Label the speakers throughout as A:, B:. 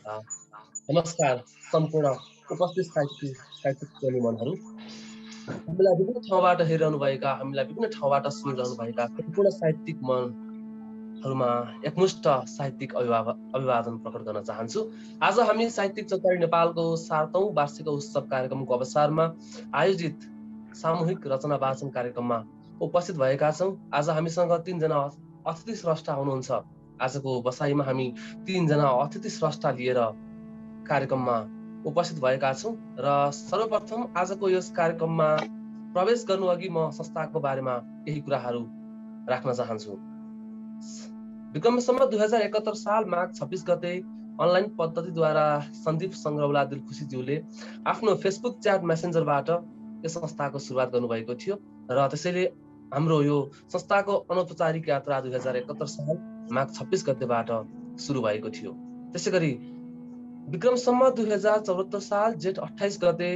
A: A, नमस्कार सम्पूर्ण उपस्थित साहित्यिक प्रेमीमनहरू। हामीलाई विभिन्न ठाउँबाट हेरिरहनुभएका, हामीलाई विभिन्न ठाउँबाट सुनिरहनुभएका सम्पूर्ण साहित्यिक मनहरूमा एकमुष्ट साहित्यिक अभिवादन प्रकट गर्न चाहन्छु। आज हामी साहित्यिक चौतारी नेपालको 7औं वार्षिक उत्सव कार्यक्रमको अवसरमा आयोजित सामूहिक रचना वाचन कार्यक्रममा उपस्थित भएका छौँ। आज हामीसँग 3 जना अतिथि स्रष्टा हुनुहुन्छ। आजको बसाइमा हामी 3 जना अतिथि स्रष्टा लिएर कार्यक्रममा उपस्थित भएका छौँ र सर्वप्रथम आजको यस कार्यक्रममा प्रवेश गर्नु अघि म संस्थाको बारेमा केही कुराहरू राख्न चाहन्छु। विक्रम सम्वत 2071 साल माघ 26 गते अनलाइन पद्धतिद्वारा सन्दीप सङ्ग्रौला दिलखुसीज्यूले आफ्नो फेसबुक च्याट मेसेन्जरबाट यस संस्थाको सुरुवात गर्नुभएको थियो र त्यसैले हाम्रो यो संस्थाको अनौपचारिक यात्रा 2071 साल माघ 26 गतेबाट सुरु भएको थियो। त्यसै गरी विक्रम सम्वत 2074 साल जेठ 28 गते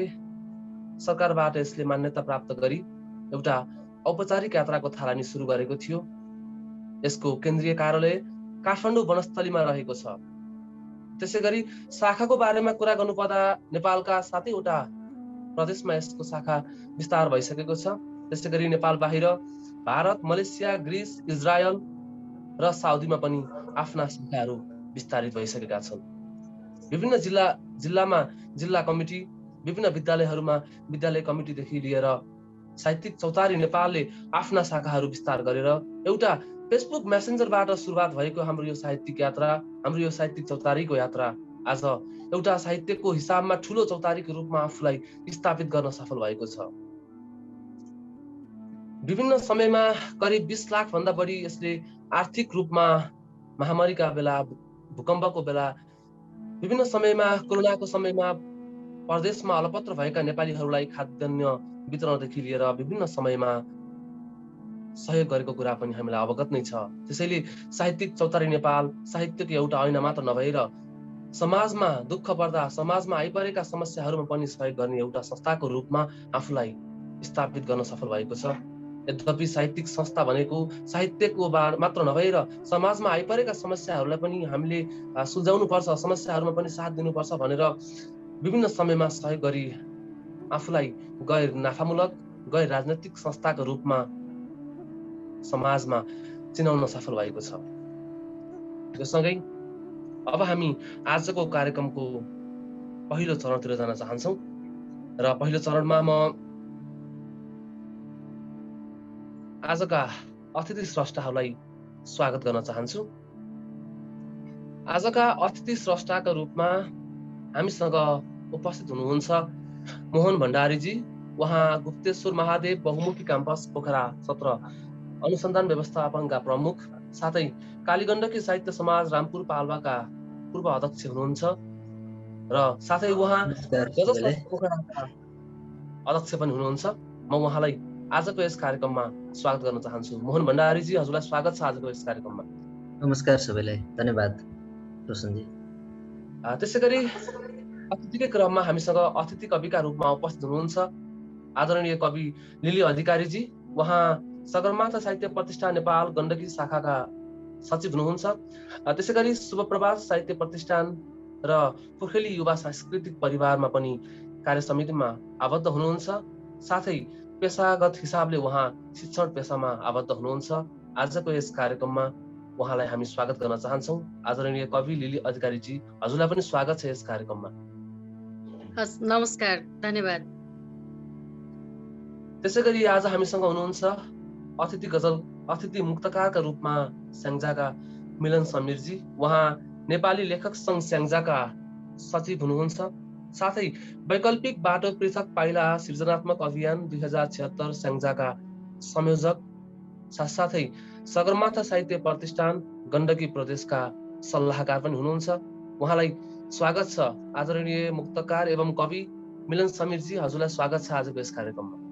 A: सरकारबाट यसले मान्यता प्राप्त गरी एउटा औपचारिक यात्राको थालनी सुरु गरेको थियो। यसको केन्द्रीय कार्यालय काठमाडौँ वनस्थलीमा रहेको छ। त्यसै गरी शाखाको बारेमा कुरा गर्नुपर्दा नेपालका 7वटा प्रदेशमा यसको शाखा विस्तार भइसकेको छ। त्यसै गरी नेपाल बाहिर भारत, मलेसिया, ग्रिस, इजरायल र साउदीमा पनि आफ्ना शाखाहरू विस्तारित भइसकेका छन्। विभिन्न जिल्लामा जिल्ला कमिटी, विभिन्न विद्यालयहरूमा विद्यालय कमिटीदेखि लिएर साहित्यिक चौतारी नेपालले आफ्ना शाखाहरू विस्तार गरेर एउटा फेसबुक मेसेन्जरबाट सुरुवात भएको हाम्रो यो साहित्यिक यात्रा, हाम्रो यो साहित्यिक चौतारीको यात्रा आज एउटा साहित्यको हिसाबमा ठुलो चौतारीको रूपमा आफूलाई स्थापित गर्न सफल भएको छ। विभिन्न समयमा करिब 20 लाख भन्दा बढी यसले आर्थिक रूपमा महामारीका बेला, भूकम्पको बेला, विभिन्न समयमा कोरोनाको समयमा प्रदेशमा अलपत्र भएका नेपालीहरूलाई खाद्यान्न वितरणदेखि लिएर विभिन्न समयमा सहयोग गरेको कुरा पनि हामीलाई अवगत नै छ। त्यसैले साहित्यिक चौतारी नेपाल साहित्यको एउटा ऐना मात्र नभएर समाजमा दुःख पर्दा, समाजमा आइपरेका समस्याहरूमा पनि सहयोग गर्ने एउटा संस्थाको रूपमा आफूलाई स्थापित गर्न सफल भएको छ। यद्यपि साहित्यिक संस्था भनेको साहित्यको मात्र नभएर समाजमा आइपरेका समस्याहरूलाई पनि हामीले सुल्झाउनुपर्छ, समस्याहरूमा पनि साथ दिनुपर्छ भनेर विभिन्न समयमा सहयोग गरी आफूलाई गैर नाफामूलक, गैर राजनैतिक संस्थाको रूपमा समाजमा चिनाउन सफल भएको छ। यो सँगै अब हामी आजको कार्यक्रमको पहिलो चरणतिर जान चाहन्छौँ र पहिलो चरणमा म आजका अतिथि स्रष्टाहरूलाई स्वागत गर्न चाहन्छु। आजका अतिथि स्रष्टाका रूपमा हामीसँग उपस्थित हुनुहुन्छ मोहन भण्डारीजी। उहाँ गुप्तेश्वर महादेव बहुमुखी क्याम्पस पोखरा सत्र अनुसन्धान व्यवस्थापनका प्रमुख, साथै कालीगण्डकी साहित्य समाज रामपुर पाल्पाका पूर्व अध्यक्ष हुनुहुन्छ र साथै उहाँ पोखराका अध्यक्ष पनि हुनुहुन्छ। म उहाँलाई आजको यस कार्यक्रममा स्वागत गर्न चाहन्छु। मोहन भण्डारीजी, हजुरलाई स्वागत छ आजको यस कार्यक्रममा।
B: नमस्कार सबैलाई, धन्यवाद रोशनजी।
A: त्यसै गरी अतिथिकै क्रममा हामीसँग अतिथि कविका रूपमा उपस्थित हुनुहुन्छ आदरणीय कवि लिली अधिकारीजी। उहाँ सगरमाथा साहित्य प्रतिष्ठान नेपाल गण्डकी शाखाका सचिव हुनुहुन्छ। त्यसै गरी शुभप्रभात साहित्य प्रतिष्ठान र पोखरेली युवा सांस्कृतिक परिवारमा पनि कार्य समितिमा आबद्ध हुनुहुन्छ। साथै पेसागत हिसाबले उहाँ शिक्षण पेसामा आबद्ध हुनुहुन्छ। आजको यस कार्यक्रममा उहाँलाई हामी स्वागत गर्न चाहन्छौँ। आदरणीय कवि लिली अधिकारीजी, हजुरलाई पनि स्वागत छ यस कार्यक्रममा।
C: नमस्कार, धन्यवाद।
A: त्यसै गरी आज हामीसँग हुनुहुन्छ अतिथि मुक्तकारका रूपमा स्याङ्जाका मिलन समीरजी। उहाँ नेपाली लेखक सङ्घ स्याङ्जाका सचिव हुनुहुन्छ। साथै वैकल्पिक बाटो पृथक पाइला सृजनात्मक अभियान 2076 स्याङ्जाका संयोजक, साथसाथै सगरमाथा साहित्य प्रतिष्ठान गण्डकी प्रदेशका सल्लाहकार पनि हुनुहुन्छ। उहाँलाई स्वागत छ आदरणीय मुक्तकार एवं कवि मिलन समीरजी, हजुरलाई स्वागत छ आजको यस कार्यक्रममा।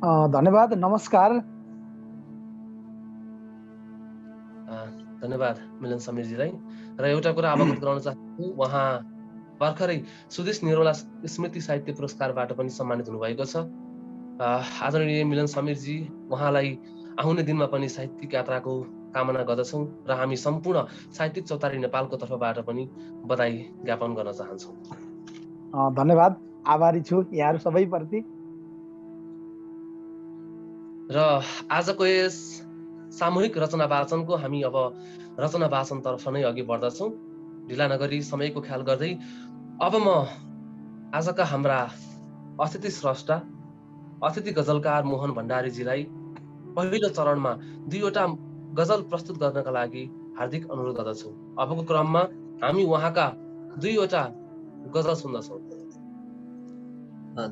D: धन्यवाद, नमस्कार।
A: धन्यवाद मिलन समीरजीलाई। र एउटा कुरा अवगत गराउन चाहन्छु, उहाँ भर्खरै सुदेश निरौला स्मृति साहित्य पुरस्कारबाट पनि सम्मानित हुनुभएको छ आदरणीय मिलन समीरजी, उहाँलाई आउने दिनमा पनि साहित्यिक यात्राको कामना गर्दछौँ र हामी सम्पूर्ण साहित्यिक चौतारी नेपालको तर्फबाट पनि बधाई ज्ञापन गर्न चाहन्छौँ।
D: धन्यवाद, आभारी छु यहाँहरू सबैप्रति।
A: र आजको यस सामूहिक रचना वाचनको हामी अब रचना वाचनतर्फ नै अघि बढ्दछौँ। ढिला नगरी समयको ख्याल गर्दै अब म आजका हाम्रा अतिथि स्रष्टा, अतिथि गजलकार मोहन भण्डारीजीलाई पहिलो चरणमा 2वटा गजल प्रस्तुत गर्नका लागि हार्दिक अनुरोध गर्दछौँ। अबको क्रममा हामी उहाँका 2वटा गजल सुन्दछौँ।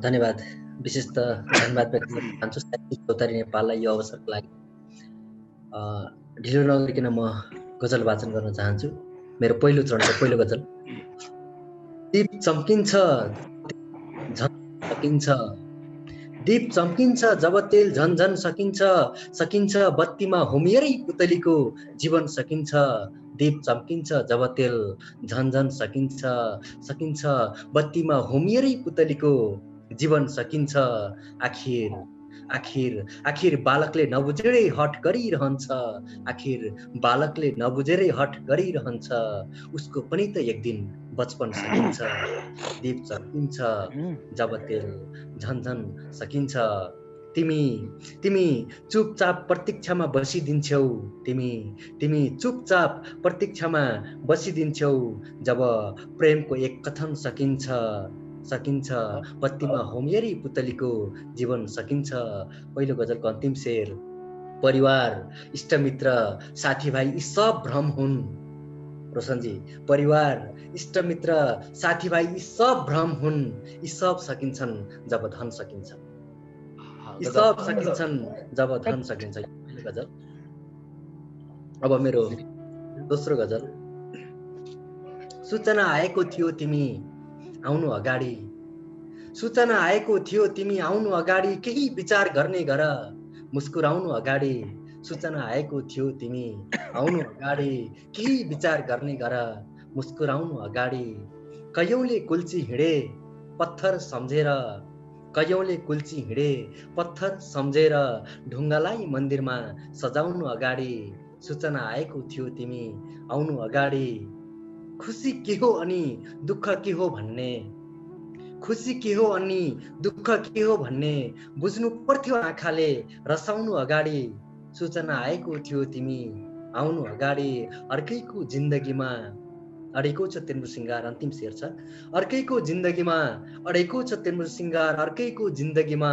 B: धन्यवाद। विशेष त धन्यवाद व्यक्त गर्न चाहन्छु साहित्यिक चौतारी नेपाललाई यो अवसरको लागि। ढिलो नगरिकन म गजल वाचन गर्न चाहन्छु। मेरो पहिलो चरणको पहिलो गजल। दीप चम्किन्छ झन सकिन्छ, दीप चम्किन्छ जब तेल झन्झन सकिन्छ, सकिन्छ बत्तीमा होमिएरै पुतलीको जीवन सकिन्छ। दीप चम्किन्छ जब तेल झन्झन सकिन्छ, सकिन्छ बत्तीमा होमिएरै पुतलीको जीवन सकिन्छ। आखिर आखिर आखिर बालकले नबुझेरै हट गरिरहन्छ, आखिर बालकले नबुझेरै हट गरिरहन्छ, उसको पनि त एक दिन बचपन सकिन्छ। दीप चम्किन्छ जब तेल झन्झन सकिन्छ। तिमी तिमी चुपचाप प्रतीक्षामा बसिदिन्छौ, तिमी चुपचाप प्रतीक्षामा बसिदिन्छौ, जब प्रेमको एक कथन सकिन्छ, सकिन्छ बत्तीमा होमिएरै पुतलीको जीवन सकिन्छ। पहिलो गजलको अन्तिम शेर। परिवार, इष्टमित्र, साथीभाइ यी सब भ्रम हुन्। रोशनजी, परिवार, इष्टमित्र, साथीभाइ यी सब भ्रम हुन्, यी सब सकिन्छन् जब धन सकिन्छ, यी सब सकिन्छन् जब धन सकिन्छ। गजल। अब मेरो दोस्रो गजल। सूचना आएको थियो तिमी आउनु अगाडि, सूचना आएको थियो तिमी आउनु अगाडि, केही विचार गर्ने गर मुस्कुराउनु अगाडि। सूचना आएको थियो तिमी आउनु अगाडि, केही विचार गर्ने गर मुस्कुराउनु अगाडि। कयौँले कुल्ची हिँडे पत्थर सम्झेर, कयौँले कुल्ची हिँडे पत्थर सम्झेर, ढुङ्गालाई मन्दिरमा सजाउनु अगाडि। सूचना आएको थियो तिमी आउनु अगाडि। खुसी के हो अनि दुःख के हो भन्ने, खुसी के हो अनि दुःख के हो भन्ने बुझ्नु पर्थ्यो आँखाले रसाउनु अगाडि। सूचना आएको थियो तिमी आउनु अगाडि। अर्कैको जिन्दगीमा अडेको छ तिम्रो सिंगार। अन्तिम शेर छ। अर्कैको जिन्दगीमा अडेको छ तिम्रो सिंगार, अर्कैको जिन्दगीमा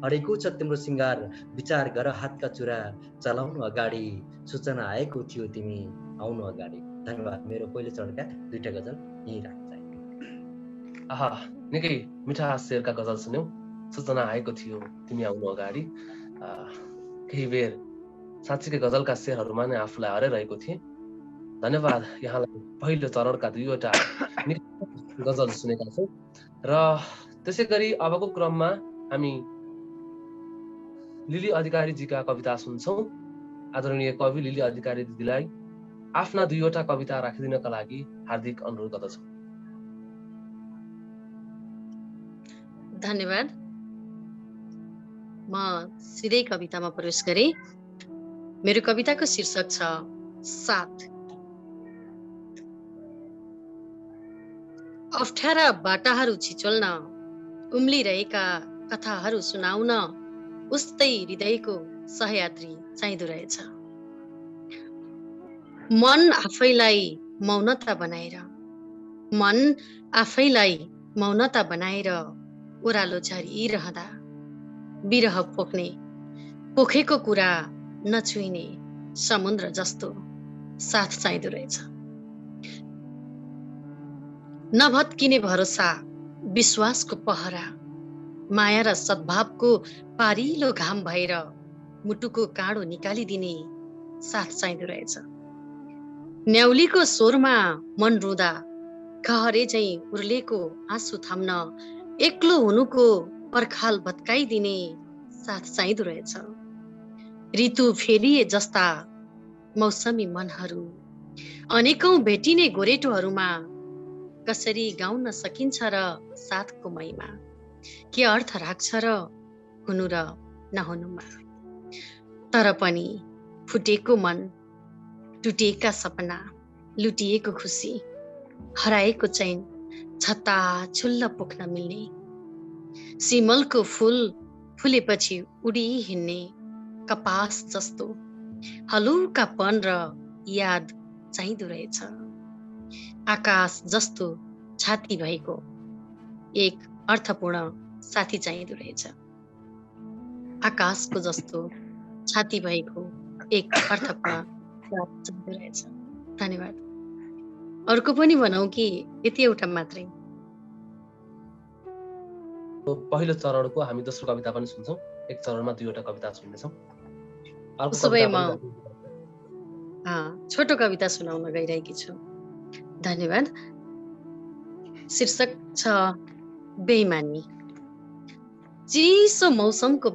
B: अडेको छ तिम्रो सिंगार, विचार गर हातका चुरा चलाउनु अगाडि। सूचना आएको थियो तिमी आउनु अगाडि। धन्यवाद। मेरो पहिलो चरणका 2टा गजल यही राख्न चाहे।
A: आहा, निकै मिठा शेरका गजल सुन्यौ। सूचना आएको थियो तिमी आउनु अगाडि। केही बेर साँच्चीकै गजलका शेरहरूमा नै आफूलाई हराइरहेको थिएँ। धन्यवाद यहाँलाई। पहिलो चरणका 2वटा गजल सुनेका छौँ र त्यसै गरी अबको क्रममा हामी लिली अधिकारीजीका कविता सुन्छौँ। आदरणीय कवि लिली अधिकारी दिदीलाई आफ्ना 2वटा कविता राखिदिनका लागि हार्दिक अनुरोध गर्दछौँ।
C: धन्यवाद। म सिधै कवितामा प्रवेश गरेँ। मेरो कविताको शीर्षक छ साथ। अप्ठ्यारा बाटाहरू छिचोल्न, उम्लिरहेका कथाहरू सुनाउन उस्तै हृदयको सहयात्री चाहिँदो रहेछ। मन आफैलाई मौनता बनाएर, मन आफैलाई मौनता बनाएर ओह्रालो झरिरहँदा बिरह पोखेको कुरा नछुइने समुद्र जस्तो साथ चाहिँदो रहेछ। नभत्किने भरोसा, विश्वासको पहरा, माया र सद्भावको पारिलो घाम भएर मुटुको काँडो निकालिदिने साथ चाहिँदो रहेछ। न्याउलीको स्वरमा मन रुँदा खहरे झैँ उर्लेको आँसु थाम्न एक्लो हुनुको पर्खाल भत्काइदिने साथ चाहिँदो रहेछ। ऋतु फेरिए जस्ता मौसमी मनहरू अनेकौं भेटिने गोरेटोहरूमा कसरी गाउन सकिन्छ र साथको महिमा के अर्थ राख्छ र हुनु र नहुनुमा। तर पनि फुटेको मन, टुटेका सपना, लुटिएको खुसी, हराएको चैन, छत्ता छुल्ल पोख्न मिल्ने, सिमलको फूल फुलेपछि उडी हिँड्ने कपास जस्तो हलुकापन र याद चाहिँदो रहेछ। आकाश जस्तो छाती भएको एक अर्थपूर्ण साथी चाहिँदो रहेछ। आकाशको जस्तो छाती भएको एक अर्थपूर्ण साथी चाहिँदो रहेछ। धन्यवाद। अर्को पनि भनौँ कि यति एउटा मात्रै?
A: पहिलो चरणको हामी दोस्रो कविता पनि सुन्छौँ। एक चरणमा 2वटा कविता सुन्नेछौँ। अर्को
C: उसो भए
A: कविता
C: म छोटो कविता सुनाउन गइरहेकी छु। धन्यवाद। शीर्षक छ बेइमानी। चिसो मौसमको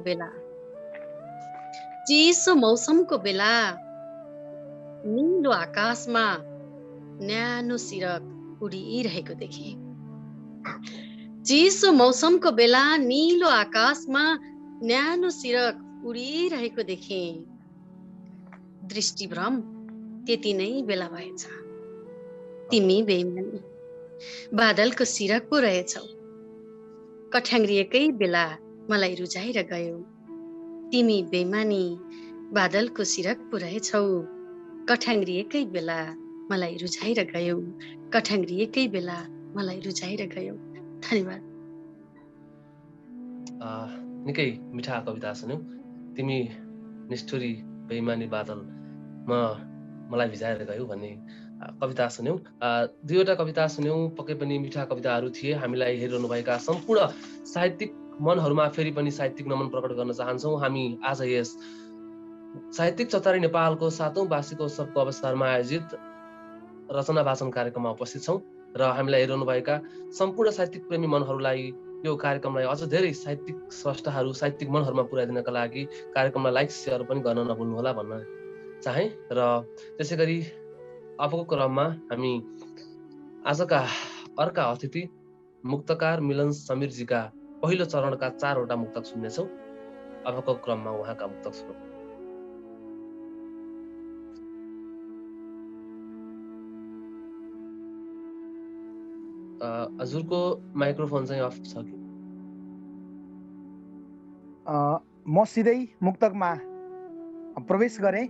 C: बेला नीलो आकाशमा न्यानो सिरक उडिरहेको देखे। चिसो मौसमको बेला नीलो आकाशमा न्यानो सिरक उडिरहेको देखे। दृष्टिभ्रम त्यति नै बेला भएछ। तिमी बेइमानी बादलको सिरक पो रहेछौ। कठ्याङ्ग्रिएकै बेला मलाई रुझाएर गयौ। तिमी बेइमानी बादलको सिरक पो रहेछौ। कठ्याङ्ग्रिएकै बेला मलाई रुझाएर गयौ। कठ्याङ्ग्रिएकै बेला मलाई रुझाएर गयौ। धन्यवाद।
A: निकै मिठा कविता सुन्यौ। तिमी निष्ठुरी बेइमानी बादल मलाई भिजाएर गयौ भन्ने कविता सुन्यौ। 2वटा कविता सुन्यौ। पक्कै पनि मिठा कविताहरू थिए। हामीलाई हेरिरहनुभएका सम्पूर्ण साहित्यिक मनहरूमा फेरि पनि साहित्यिक नमन प्रकट गर्न चाहन्छौँ। हामी आज यस साहित्यिक चौतारी नेपालको 7औं वार्षिक उत्सवको अवसरमा आयोजित रचना वाचन कार्यक्रममा उपस्थित छौँ र हामीलाई हेरिरहनुभएका सम्पूर्ण साहित्यिक प्रेमी मनहरूलाई यो कार्यक्रमलाई अझ धेरै साहित्यिक स्रष्टाहरू, साहित्यिक मनहरूमा पुर्याइदिनका लागि कार्यक्रमलाई लाइक, सेयर पनि गर्न नभुल्नुहोला भन्न चाहे। र त्यसै गरी अबको क्रममा हामी आजका अर्का अतिथि मुक्तकार मिलन समीरजीका पहिलो चरणका 4वटा मुक्तक सुन्नेछौँ। अबको क्रममा उहाँका मुक्तक सुनौँ। हजुरको माइक्रोफोन चाहिँ अफ छ कि?
D: म सिधै मुक्तकमा प्रवेश गरेँ।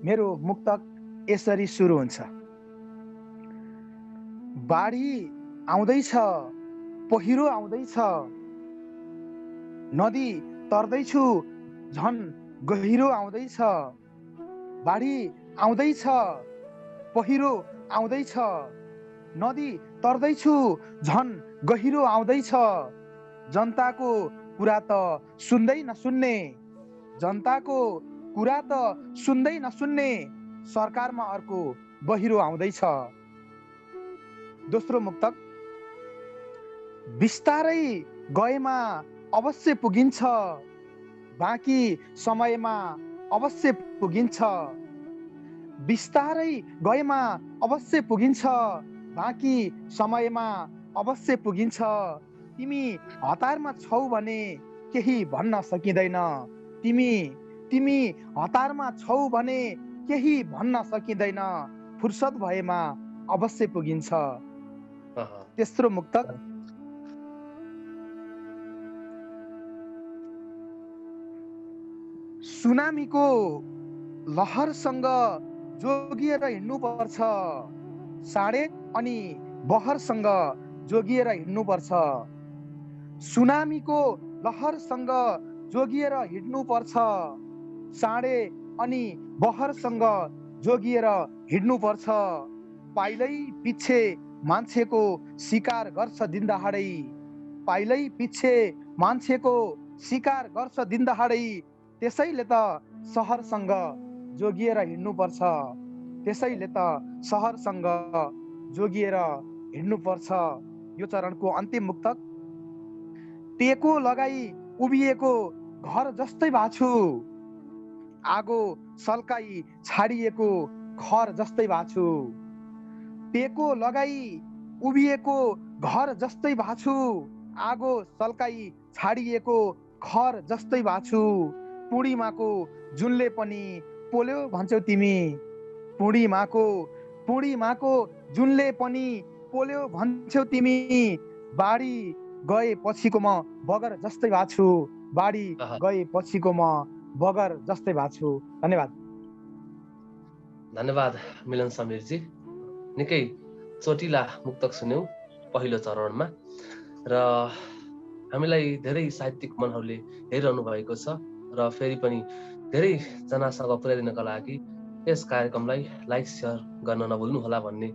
D: मेरो मुक्तक यसरी सुरु हुन्छ। बाढी आउँदैछ, पहिरो आउँदैछ, नदी तर्दैछु झन गहिरो आउँदैछ। बाढी आउँदैछ, पहिरो आउँदैछ, नदी तर्दैछु झन गहिरो आउँदैछ। जनताको कुरा त सुन्दै नसुन्ने, जनताको कुरा त सुन्दै नसुन्ने, सरकारमा अर्को बहिरो आउँदैछ। दोस्रो मुक्तक। बिस्तारै गएमा अवश्य पुगिन्छ, बाँकी समयमा अवश्य पुगिन्छ। बिस्तारै गएमा अवश्य पुगिन्छ, बाँकी समयमा अवश्य पुगिन्छ। तिमी हतारमा छौ भने केही भन्न सकिँदैन। तिमी हतारमा छौ भने केही भन्न सकिँदैन। फुर्सद भएमा अवश्य पुगिन्छ। तेस्रो मुक्तक। सुनामीको लहरसँग जोगिएर हिँड्नुपर्छ, साँडे अनि बहरसँग जोगिएर हिँड्नुपर्छ। सुनामीको लहरसँग जोगिएर हिँड्नुपर्छ, साँडे अनि बहरसँग जोगिएर हिँड्नुपर्छ। पाइलै पिच्छे मान्छेको शिकार गर्छ दिनदहाडै, पाइलै पिच्छे मान्छेको शिकार गर्छ दिनदहाडै। त्यसैले त सहरसँग जोगिएर हिँड्नुपर्छ, त्यसैले त सहरसँग जोगिएर हिँड्नुपर्छ। यो चरणको अन्तिम मुक्तक। टेको लगाई उभिएको घर जस्तै भाछु, आगो सल्काई छाडिएको घर जस्तै भाछु। टेको लगाई उभिएको घर जस्तै भाछु, आगो सल्काई छाडिएको खर जस्तै बाछु पूर्णिमाको जुनले पनि पोल्यो भन्छौ तिमी पूर्णिमाको जुनले पनि पोल्यो भन्छौ तिमी बाढी गए पछिको म बगर जस्तै बाछु बाढी
A: आहा,
D: गए पछिको म बगर जस्तै बाछु। धन्यवाद।
A: धन्यवाद मिलन समीरजी। निकै चोटिला मुक्तक सुन्यौँ पहिलो चरणमा र हामीलाई धेरै साहित्यिक मनहरूले हेरिरहनु भएको छ र फेरि पनि धेरैजनासँग पुर्याइदिनका लागि यस कार्यक्रमलाई लाइक सेयर गर्न नभुल्नुहोला भन्ने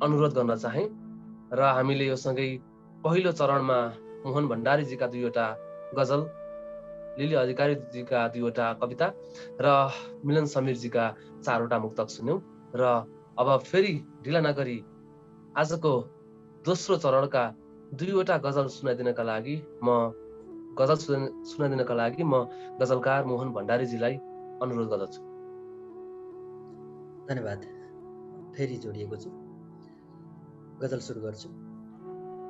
A: अनुरोध गर्न चाहे र हामीले यो सँगै पहिलो चरणमा मोहन भण्डारीजीका 2वटा गजल, लिली अधिकारीजीका 2वटा कविता र मिलन समीरजीका 4वटा मुक्तक सुन्यौँ र अब फेरि ढिला नगरी आजको दोस्रो चरणका 2वटा गजल सुनाइदिनका लागि म गजलकार मोहन भण्डारीजीलाई अनुरोध गर्दछु।
B: धन्यवाद। फेरि जोडिएको छु। गजल सुरु गर्छु।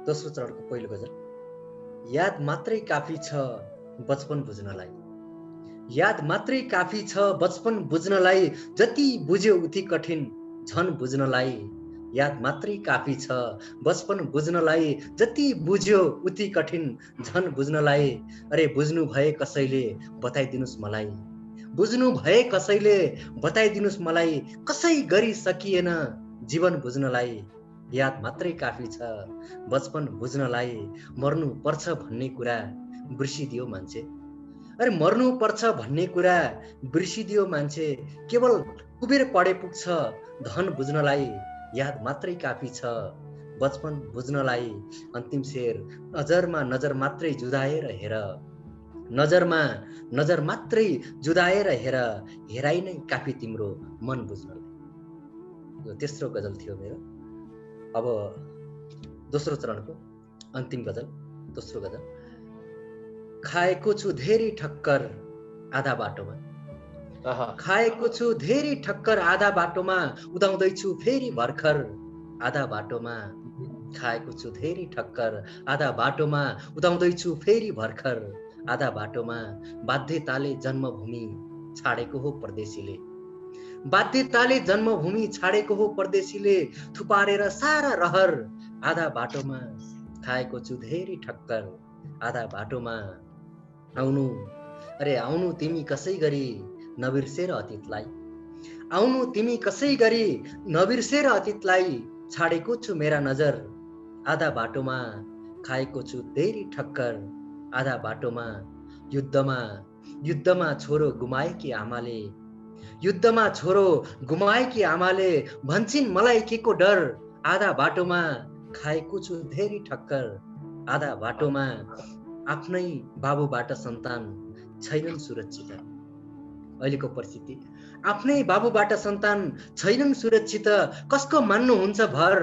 B: दोस्रो चरणको पहिलो गजल। याद मात्रै काफी छ बचपन बुझ्नलाई, याद मात्रै काफी छ बचपन बुझ्नलाई, जति बुझ्यो उति कठिन झन बुझ्नलाई। याद मात्रै काफी छ बचपन बुझ्नलाई, जति बुझ्यो उति कठिन झन बुझ्नलाई। अरे बुझ्नु भए कसैले बताइदिनुस् मलाई, बुझ्नु भए कसैले बताइदिनुस् मलाई, कसै गरी सकिएन जीवन बुझ्नलाई। याद मात्रै काफी छ बचपन बुझ्नलाई, मर्नु पर्छ भन्ने कुरा बिर्सिदियो मान्छे। अरे मर्नु पर्छ भन्ने कुरा बिर्सिदियो मान्छे, केवल कुबेर पढे पुग्छ धन बुझ्नलाई। याद मात्रै काफी छ बचपन बुझ्नलाई। अन्तिम शेर। नजरमा नजर मात्रै जुदाएर हेर, नजरमा नजर मात्रै जुदाएर हेर, हेराइ नै काफी तिम्रो मन बुझ्नलाई। यो तेस्रो गजल थियो मेरो। अब दोस्रो चरणको अन्तिम गजल, दोस्रो गजल। खाएको छु धेरै ठक्कर आधा बाटोमा, खाएको छु धेरै ठक्कर आधा बाटोमा, उदाउँदैछु फेरि भर्खर आधा बाटोमा। खाएको छु धेरै ठक्कर आधा बाटोमा, उदाउँदैछु फेरि भर्खर आधा बाटोमा। बाध्यताले जन्मभूमि छाडेको हो परदेशीले, बाध्यताले जन्मभूमि छाडेको हो परदेशीले, थुपारेर सारा रहर आधा बाटोमा। खाएको छु धेरै ठक्कर आधा बाटोमा। आउनु अरे आउनु तिमी कसै गरी नबिर्सेर अतीतलाई, आउनु तिमी कसै गरी नबिर्सेर अतीतलाई। छाडेको छु मेरा नजर आधा बाटोमा, खाएको छु धेरै ठक्कर आधा बाटोमा। युद्धमा छोरो गुमाएकी आमाले, युद्धमा छोरो गुमाएकी आमाले, भन्छिन् मलाई के को डर आधा बाटोमा। खाएको छु धेरै ठक्कर आधा बाटोमा। आफ्नै बाबुबाट सन्तान छैनन् सुरक्षित, अहिलेको परिस्थिति आफ्नै बाबुबाट सन्तान छैनन् सुरक्षित, कसको मान्नुहुन्छ भर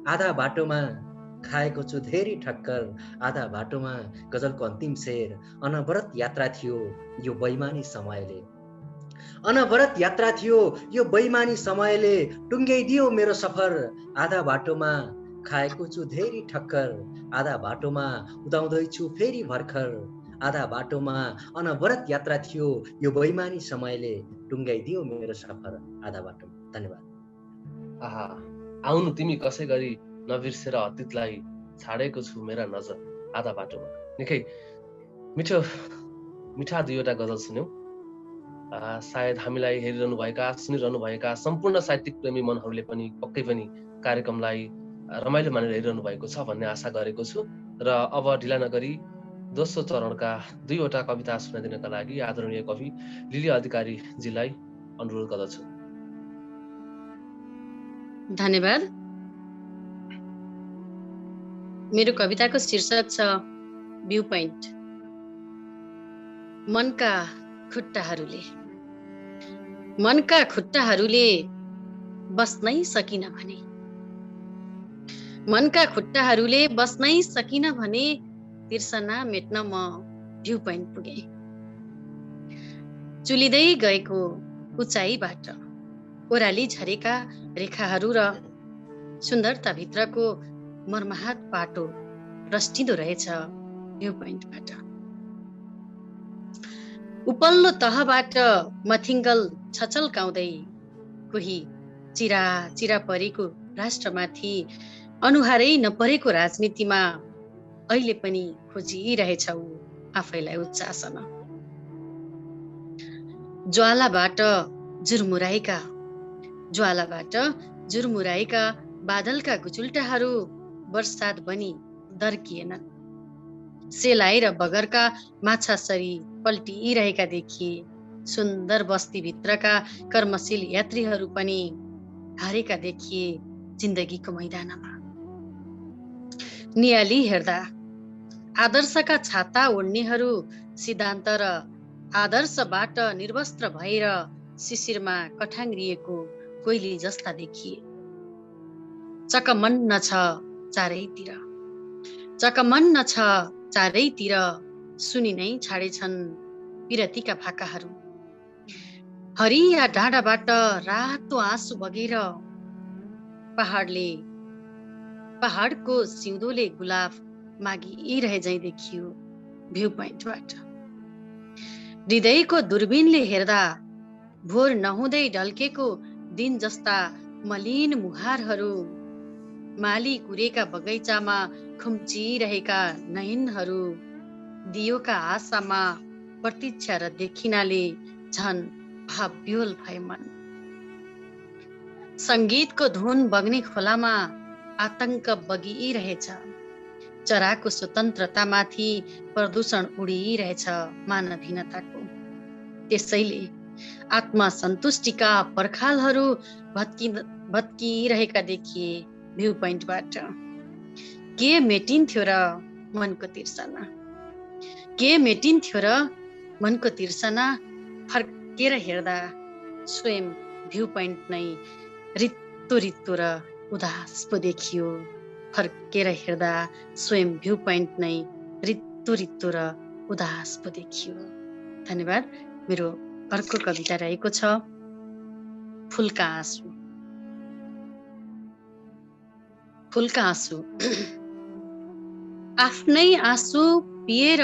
B: आधा बाटोमा। खाएको छु धेरै ठक्कर आधा बाटोमा। गजलको अन्तिम शेर। अनवरत यात्रा थियो यो बैमानी समयले, अनवरत यात्रा थियो यो बैमानी समयले, टुङ्ग्याइदियो मेरो सफर आधा बाटोमा। खाएको छु धेरै ठक्कर आधा बाटोमा, उदाउँदैछु फेरि भर्खर आधा बाटोमा। अनवरत यात्रा थियो यो बैमानी समयले, टुङ्ग्याइदियो मेरो सफर आधा बाटोमा। धन्यवाद।
A: आहा, आउनु तिमी कसै गरी नबिर्सेर अतीतलाई, छाडेको छु मेरा नजर आधा बाटोमा। निकै मिठा 2वटा गजल सुन्यौँ। सायद हामीलाई हेरिरहनुभएका सुनिरहनुभएका सम्पूर्ण साहित्यिक प्रेमी मनहरूले पनि पक्कै पनि कार्यक्रमलाई रमाइलो मानेर हेरिरहनु भएको छ भन्ने आशा गरेको छु र अब ढिला नगरी दोस्रो चरणका 2वटा कविता सुनाइदिनका लागि आदरणीय कवि लिली अधिकारीजीलाई अनुरोध गर्दछु।
C: धन्यवाद। मेरो कविताको शीर्षक छ भ्यू पोइन्ट। मनका खुट्टाहरूले बस्नै सकिन भने, मनका खुट्टाहरूले बस्नै सकिन भने, तिर्सना मेट्न म भ्यू पोइन्ट पुगे। चुलिँदै गएको उचाइबाट ओह्राली झरेका रेखाहरू र सुन्दरताभित्रको मर्माहत पाटो रस्टिँदो रहेछ भ्यू पोइन्टबाट। उपल्लो तहबाट मथिङ्गल छचल्काउँदै कोही चिरा चिरा परेको राष्ट्रमाथि अनुहारै नपरेको राजनीतिमा अहिले पनि खोजिरहेछौ आफैलाई उच्चासन। ज्वालाबाट जुरमुराएका बादलका गुचुल्टाहरू बरसात बनी दर्किएनन्। सेलाइ र बगरका माछासरी पल्टिरहेका देखिए। सुन्दर बस्तीभित्रका कर्मशील यात्रीहरू पनि हारेका देखिए जिन्दगीको मैदानमा। नियाली हेर्दा आदर्शका छाता ओढ्नेहरू सिद्धान्त र आदर्शबाट निर्वस्त्र भएर शिशिरमा कठाङ्ग्रिएको कोइली जस्ता देखिए। चकमन्न छ चारैतिर सुनि नै छाडेछन् पिरतीका भाकाहरू। हरिया डाँडाबाट रातो आँसु बगेर पहाडको सिउँदोले गुलाब मागिरहे झैँ देखियो भ्यू पोइन्टबाट। हृदयको दूरबीनले हेर्दा भोर नहुँदै ढल्केको दिन जस्ता मलिन मुहारहरू, माली कुरेका बगैँचामा खुम्चिरहेका नयनहरू, दियोका आशामा प्रतीक्षा र देखिनाले झन् भावविह्वल भए मन। संगीतको धुन बग्ने खोलामा आतंक बगिरहेछ। चराको स्वतन्त्रतामाथि प्रदूषण उडिरहेछ मानवहीनताको। त्यसैले आत्मसन्तुष्टिका पर्खालहरू भत्किरहेका देखिए भ्यू पोइन्टबाट। के मेटिन्थ्यो र मनको तिर्सना फर्केर हेर्दा स्वयं भ्यू पोइन्ट नै रित्तो रित्तो र उदास पो देखियो। फर्केर हेर्दा स्वयं भ्यू पोइन्ट नै रित्तो रित्तो र उदास पो देखियो। धन्यवाद। मेरो अर्को कविता रहेको छ फुलका आँसु। फुलका आँसु। आफ्नै आँसु पिएर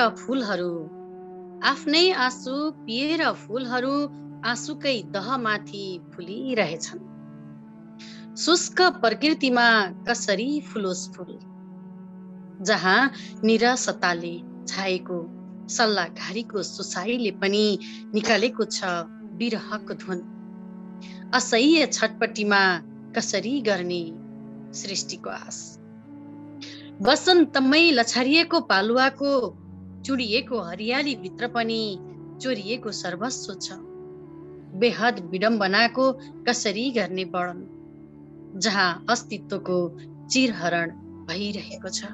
C: फुलहरू आँसुकै दहमाथि फुलिरहेछन्। शुष्क प्रकृतिमा कसरी फुलोस् फुल, जहाँ निराशताले छाएको सल्लाघारीको सुसाइले पनि निकालेको छ बिरहको धुन। असह्य छटपटीमा कसरी गर्ने सृष्टिको आश। वसन्तमै लछारिएको पालुवाको चुडिएको हरियाली भित्र पनि चोरिएको सर्वस्व छ। बेहद विडम्बनाको कसरी गर्ने वर्णन, जहाँ अस्तित्वको चिरहरण भइरहेको छ।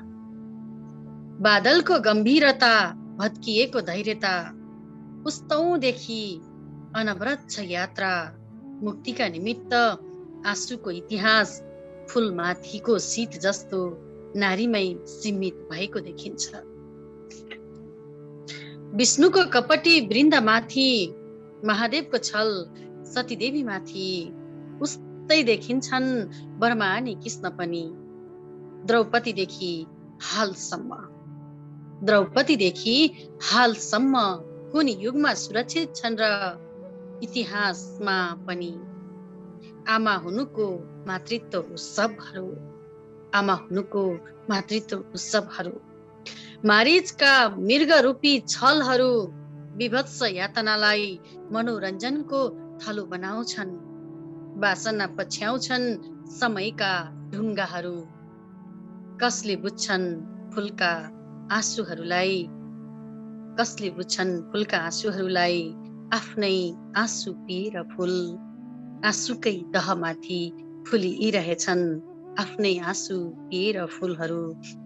C: बादलको गम्भीरता, भत्किएको धैर्यता, पुस्तौँदेखि अनवरत छ यात्रा। मुक्तिका निमित्त आँसुको इतिहास फुलमाथिको शीत जस्तो नारीमै सीमित भएको देखिन्छ। विष्णुको कपटी वृन्दमाथि, महादेवको छल सतीदेवीमाथि उस्तै देखिन्छन् बर्मा अनि कृष्ण पनि। द्रौपदीदेखि हालसम्म कुन युगमा सुरक्षित छन् र इतिहासमा पनि। आमा हुनुको मातृत्व उत्सवहरू, मारिचका मृगरूपी छलहरू विभत्स यातनालाई मनोरञ्जनको थलो बनाउँछन्। वासना पछ्याउँछन् समयका ढुङ्गाहरू। कसले बुझ्छन् फुलका आँसुहरूलाई, आफ्नै आँसु पिएर फुल आँसुकै दहमाथि फुलिरहेछन्। आफ्नै आँसु पिएर फुलहरू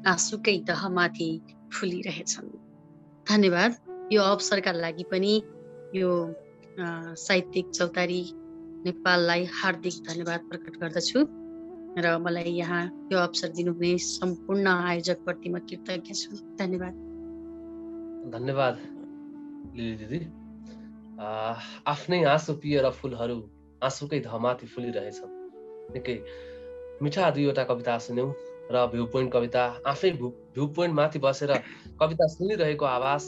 C: आँसुकै दहमाथि फुलिरहेछन्। धन्यवाद। यो अवसरका लागि पनि यो साहित्यिक चौतारी नेपाललाई हार्दिक धन्यवाद प्रकट गर्दछु र मलाई यहाँ यो अवसर दिनुहुने सम्पूर्ण आयोजकप्रति म कृतज्ञ छु। धन्यवाद।
A: धन्यवाद लिली दिदी। आफ्नै आँसु पिएर फुलहरू आँसुकै धमाथि फुलिरहेछन्। निकै मिठा दुईवटा कविता सुन्यौं र भ्यू पोइन्ट कविता आफै भ्यू पोइन्ट माथि बसेर कविता सुनिरहेको आवाज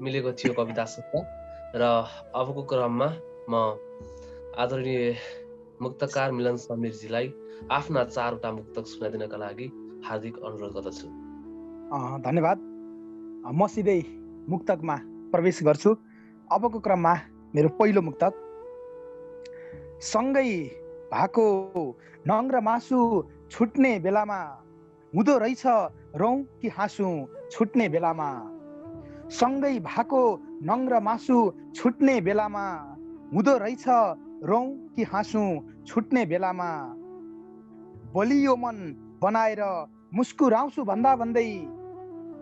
A: मिलेको थियो कविता सुन्दा। र र अबको क्रममा म आदरणीय मुक्तकार मिलन समीरजीलाई आफ्ना 4वटा मुक्तक सुनाइदिनका लागि हार्दिक अनुरोध गर्दछु।
D: धन्यवाद। म सिधै मुक्तकमा प्रवेश गर्छु। अबको क्रममा मेरो पहिलो मुक्तक, सँगै भएको नङ र मासु छुट्ने बेलामा हुँदो रहेछ रौँ कि हाँसु छुट्ने बेलामा। सँगै भएको नङ र मासु छुट्ने बेलामा हुँदो रहेछ रौँ कि हाँसु छुट्ने बेलामा। बलियो मन बनाएर मुस्कुराउँछु भन्दा भन्दै,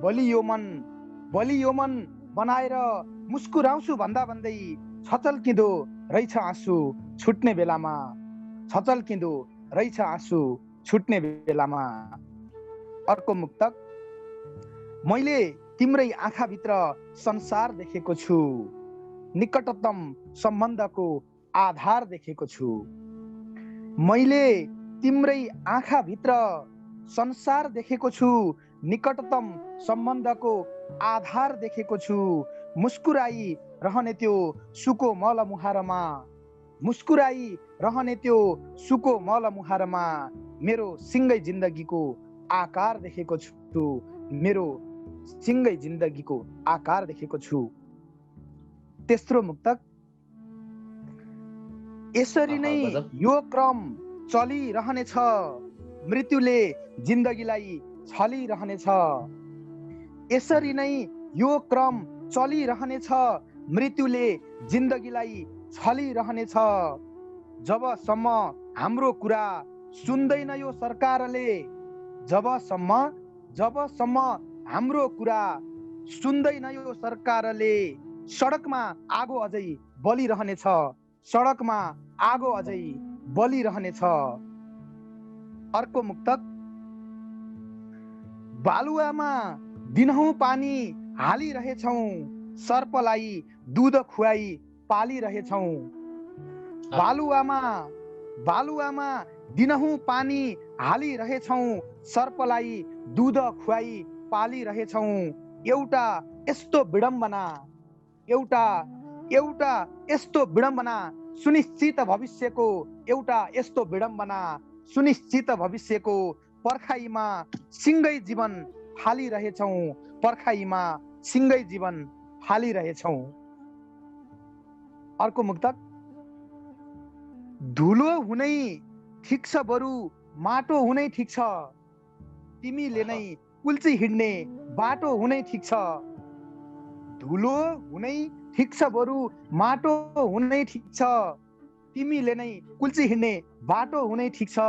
D: बलियो मन बनाएर मुस्कुराउँछु भन्दा भन्दै छचल्किँदो रहेछ आँसु छुट्ने बेलामा। छचल्किँदो रहेछ आँसु छुट्ने बेलामा। अर्को मुक्तक, मैले तिम्रै आँखाभित्र संसार देखेको छु, निकटतम सम्बन्धको आधार देखेको छु। मैले तिम्रै आँखाभित्र संसार देखेको छु, निकटतम सम्बन्धको आधार देखेको छु। मुस्कुराई रहने त्यो सुको मल मुहारमा, मुस्कुराई रहने त्यो सुको मल मुहारमा मेरो सिँगै जिन्दगीको आकार देखेको छु, मेरो सिँगै जिन्दगीको आकार देखेको छु। तेस्रो मुक्तक, यसरी नै यो क्रम चलिरहनेछ, मृत्युले जिन्दगीलाई छलिरहनेछ। यसरी नै यो क्रम चलिरहनेछ, मृत्युले जिन्दगीलाई छलिरहनेछ। जबसम्म हाम्रो कुरा सुन्दैन यो सरकारले, जबसम्म हाम्रो कुरा सुन्दैन यो सरकारले, सडकमा आगो अझै बलिरहनेछ, सडकमा आगो अझै बलिरहनेछ। अर्को मुक्तक, बालुवामा दिनहुँ पानी हालिरहेछौँ, सर्पलाई दुध खुवाई पालिरहेछौँ। बालुवामा दिनहुँ पानी हालिरहेछौँ, सर्पलाई दुध खुवाई पालिरहेछौँ। एउटा यस्तो विडम्बना, एउटा यस्तो विडम्बना सुनिश्चित भविष्यको, एउटा यस्तो विडम्बना सुनिश्चित भविष्यको पर्खाइमा सिँगै जीवन फालिरहेछौँ, पर्खाइमा सिँगै जीवन फालिरहेछौँ। अर्को मुक्तक, धुलो हुनै ठिक छ बरु माटो हुनै ठिक छ, तिमीले नै कुल्ची हिँड्ने बाटो हुनै ठिक छ। धुलो हुनै ठिक छ बरु माटो हुनै ठिक छ, तिमीले नै कुल्ची हिँड्ने बाटो हुनै ठिक छ।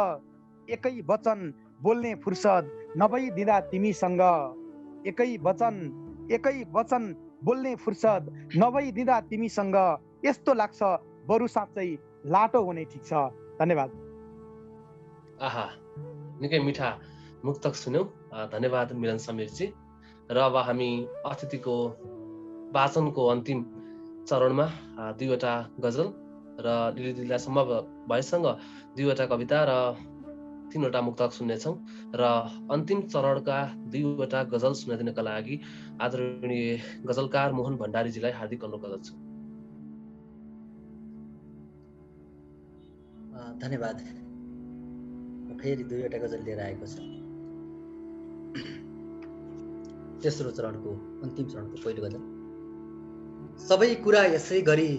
D: एकै वचन बोल्ने फुर्सद नभइदिँदा तिमीसँग, एकै वचन बोल्ने फुर्सद नभइदिँदा तिमीसँग, यस्तो लाग्छ बरु साँच्चै लाटो हुनै ठिक छ। धन्यवाद।
A: आहा, निकै मिठा मुक्तक सुन्यौँ। धन्यवाद मिलन समीरजी। र अब हामी अतिथिको वाचनको अन्तिम चरणमा 2वटा गजल र दिदीलाई सम्भव भएसँग 2वटा कविता र 3वटा मुक्तक सुन्नेछौँ। र अन्तिम चरणका 2वटा गजल सुनाइदिनका लागि आदरणीय गजलकार मोहन भण्डारीजीलाई हार्दिक अनुरोध गर्दछु।
B: धन्यवाद। फेरि 2वटा गजल लिएर आएको छ। तेस्रो चरणको अन्तिम चरणको पहिलो गजल। सबै कुरा यसै गरी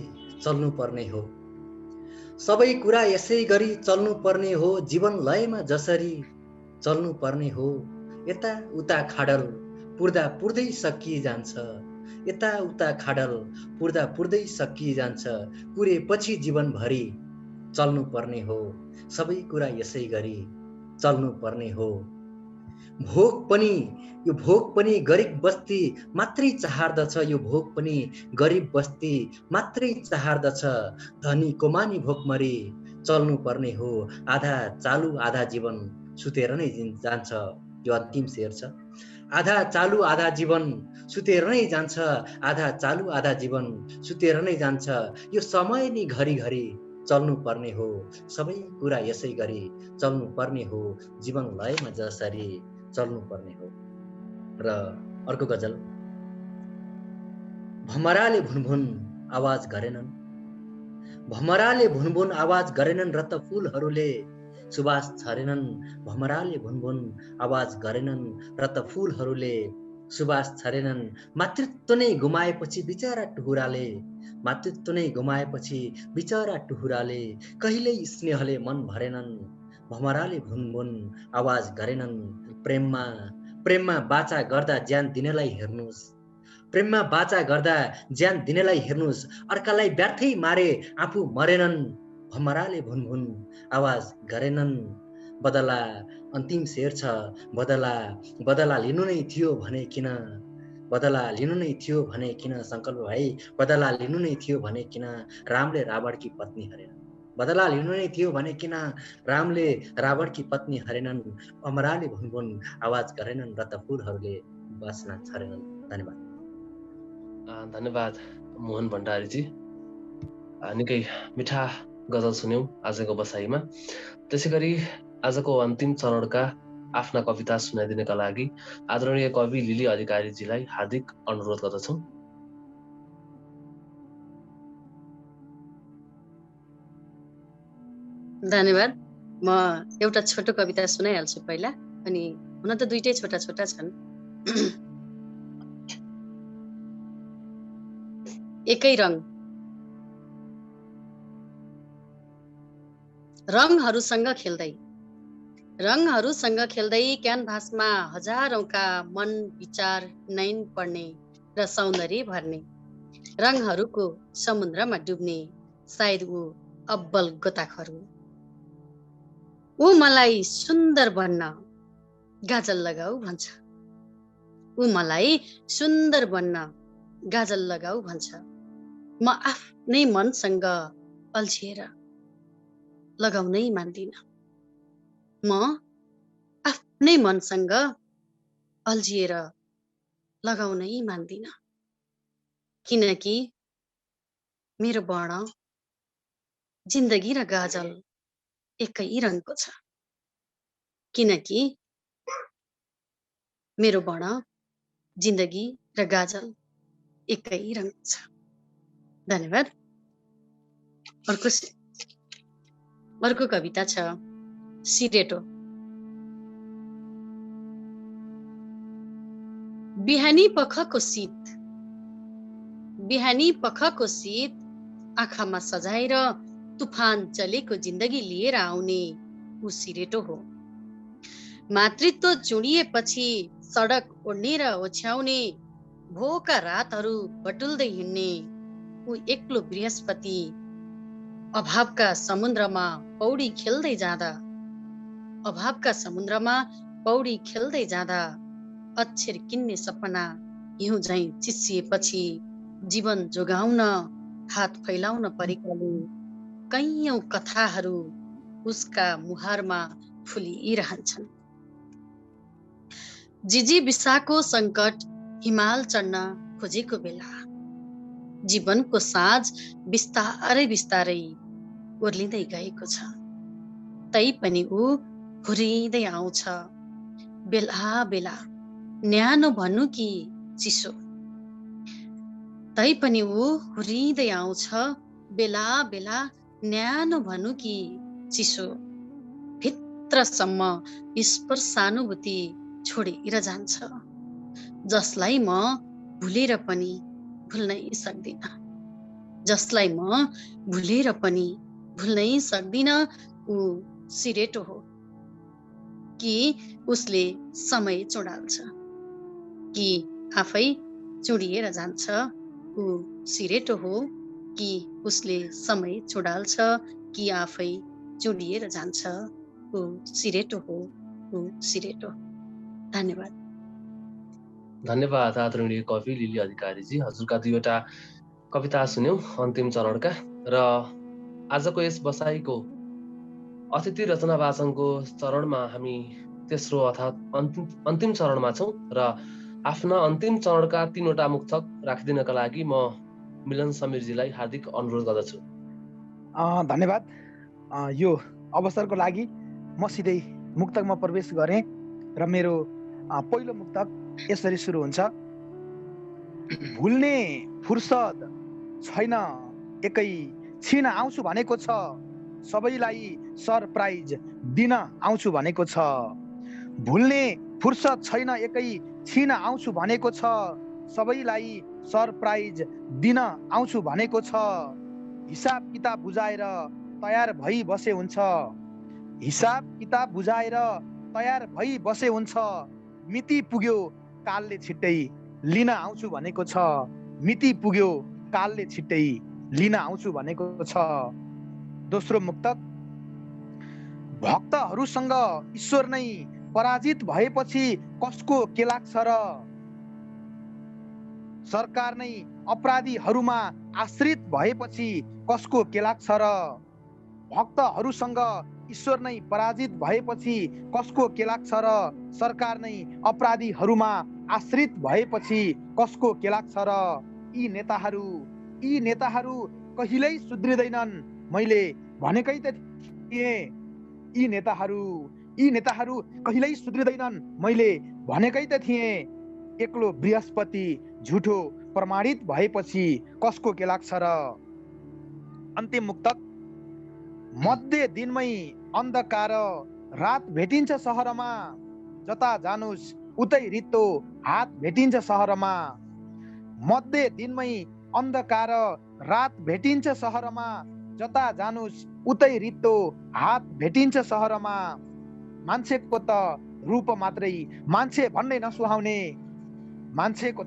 B: चल्नु पर्ने हो, सबै कुरा यसै गरी चल्नु पर्ने हो, जीवन लयमा जसरी चल्नु पर्ने हो। यता उता खाडल पुर्दा पुर्दै सकिजान्छ, यता उता खाडल पुर्दा पुर्दै सकिजान्छ, पुरेपछि जीवनभरि चल्नु पर्ने हो, सबै कुरा यसै गरी चल्नु पर्ने हो। यो भोग पनि गरिब बस्ती मात्रै चाहर्दछ, यो भोग पनि गरिब बस्ती मात्रै चाहर्दछ, धनी कोमानी भोकमरी चल्नु पर्ने हो, आधा चालु आधा जीवन सुतेर नै जान्छ। यो अन्तिम शेर छ। आधा चालु आधा जीवन सुतेर नै जान्छ, आधा चालु आधा जीवन सुतेर नै जान्छ, यो समय नि घरिघरि चल्नु पर्ने हो, सबै कुरा यसै गरी चल्नु पर्ने हो, जीवन लयमा जसरी चल्नु पर्ने हो। र अर्को गजल, भमराले भुनभुन आवाज गरेनन्। भमराले भुनभुन आवाज गरेनन् र त फुलहरूले सुवास छरेनन्। भमराले भुनभुन आवाज गरेनन् र त फुलहरूले सुवास छरेनन्। मातृत्व नै गुमाएपछि बिचरा टुहुराले, मातृत्व नै गुमाएपछि बिचरा टुहुराले कहिल्यै स्नेहले मन भरेनन्। भमराले भुनभुन आवाज गरेनन्। प्रेममा प्रेममा बाचा गर्दा ज्यान दिनेलाई हेर्नुस्, प्रेममा बाचा गर्दा ज्यान दिनेलाई हेर्नुस्, अर्कालाई व्यर्थै मारे आफू मरेनन्। भमराले भुनभुन आवाज गरेनन्। बदला अन्तिम शेर छ, बदला बदला लिनु नै थियो भने किन, बदला लिनु नै थियो भने किन, संकल्प भाइ बदला लिनु नै थियो भने किन रामले रावणकी पत्नी हरेनन्। बदला लिनु नै थियो भने किन रामले रावणकी पत्नी हरेनन्। भमराले भुनभुन आवाज गरेनन् र त फुलहरूले बाँच्न छरेनन्। धन्यवाद।
A: धन्यवाद मोहन भण्डारीजी। निकै मिठा गजल सुन्यौँ आजको बसाइमा। त्यसै गरी आजको अन्तिम चरणका आफ्ना कविता सुनाइदिनका लागि आदरणीय कवि लिली अधिकारीजीलाई हार्दिक अनुरोध गर्दछौँ।
C: धन्यवाद। म एउटा छोटो कविता सुनाइहाल्छु पहिला, अनि हुन त दुईटै छोटा छोटा छन्। एकै रङ। रङहरूसँग खेल्दै, रङहरूसँग खेल्दै क्यानभासमा हजारौंका मन विचार नैन पढ्ने र सौन्दर्य भर्ने, रङहरूको समुद्रमा डुब्ने सायद ऊ अब्बल गोताखोर। ऊ मलाई सुन्दर बन्न गाजल लगाऊ भन्छ, ऊ मलाई सुन्दर बन्न गाजल लगाऊ भन्छ। म आफ्नै मनसँग अल्झिएर लगाउनै मान्दिन, म आफ्नै मनसँग अल्झिएर लगाउनै मान्दिन। किनकि मेरो वर्ण जिन्दगी र गाजल एकै रङको छ, किनकि मेरो वर्ण जिन्दगी र गाजल एकै रङको छ। धन्यवाद। अर्को कविता छ सिरेटो। बिहानी पखको शीत, बिहानी पखको शीत आँखामा सजाएर तुफान चलेको जिन्दगी लिएर आउने ऊ सिरेटो हो। मातृत्व चुडिएपछि सडक ओड्ने र ओछ्याउने, भोका रातहरू बटुल्दै हिँड्ने ऊ एक्लो बृहस्पति। अभावका समुद्रमा पौडी खेल्दै जाँदा, अभावका समुद्रमा पौडी खेल्दै जाँदा अक्षर किन्ने सपना हिउँ झैं चिसिएपछि जीवन जोगाउन हात फैलाउन परेकाले कैयौं कथाहरू उसका मुहारमा फुलिरहन्छन्। जिजी बिसाको संकट हिमाल चढ्न खोजेको बेला जीवनको साँझ बिस्तारै बिस्तारै ओर्लिँदै गएको छ, तैपनि ऊ हुरिँदै आउँछ बेला बेला न्यानो भन्नु कि चिसो, तैपनि ऊ हुरिँदै आउँछ बेला बेला न्यानो भन्नु कि चिसो। भित्रसम्म स्पर्शानुभूति छोडेर जान्छ, जसलाई म भुलेर पनि भुल्नै सक्दिन, जसलाई म भुलेर पनि भुल्नै सक्दिन। ऊ सिरेटो हो कि उसले समय चुडाल्छ, कि आफै चुडिएर जान्छ। ऊ सिरेटो हो कि उसले समय चुडाल्छ, कि आफै चुडिएर जान्छ। ऊ सिरेटो हो, ऊ सिरेटो। धन्यवाद।
A: धन्यवाद आदरणीय कवि लिली अधिकारीजी। हजुरका दुईवटा कविता सुन्यौँ अन्तिम चरणका, र आजको यस बसाइको अतिथि रचना वाचनको चरणमा हामी तेस्रो अर्थात् अन्तिम चरणमा छौँ, र आफ्ना अन्तिम चरणका 3वटा मुक्तक राखिदिनका लागि म मिलन समीरजीलाई हार्दिक अनुरोध गर्दछु।
D: धन्यवाद। यो अवसरको लागि म सिधै मुक्तकमा प्रवेश गरेँ र मेरो पहिलो मुक्तक यसरी सुरु हुन्छ। भुल्ने फुर्सद छैन एकै छिन आउँछु भनेको छ, सबैलाई सरप्राइज दिन आउँछु भनेको छ। भुल्ने फुर्सद छैन एकै छिन आउँछु भनेको छ, सबैलाई सरप्राइज दिन आउँछु भनेको छ। हिसाब किताब बुझाएर तयार भई बसे हुन्छ, हिसाब किताब बुझाएर तयार भई बसे हुन्छ। मिति पुग्यो कालले छिट्टै लिन आउँछु भनेको छ, मिति पुग्यो कालले छिट्टै लिन आउँछु भनेको छ। दोस्रो मुक्तक, भक्तहरूसँग ईश्वर नै पराजित भएपछि कसको के लाग्छ र, सरकार नै अपराधीहरूमा आश्रित भएपछि कसको के लाग्छ र। भक्तहरूसँग ईश्वर नै पराजित भएपछि कसको के लाग्छ र, सरकार नै अपराधीहरूमा आश्रित भएपछि कसको के लाग्छ र। यी नेताहरू कहिल्यै सुध्रिँदैनन्, मैले भनेकै त थिएँ। यी नेताहरू कहिल्यै सुध्रिँदैनन्, मैले भनेकै त थिएँ। एक्लो बृहस्पति झुठो प्रमाणित भएपछि कसको के लाग्छ र। अन्तिम मुक्तक, मध्य दिनमै अन्धकार रात भेटिन्छ सहरमा, जता जानुस् उतै रित्तो हात भेटिन्छ सहरमा। मध्य दिनमै अन्धकार रात भेटिन्छ सहरमा, जता जानुस् उतै रित्तो हात भेटिन्छ सहरमा। मान्छेको त रूप मात्रै मान्छे भन्नै नसुहाउने, मान्छेको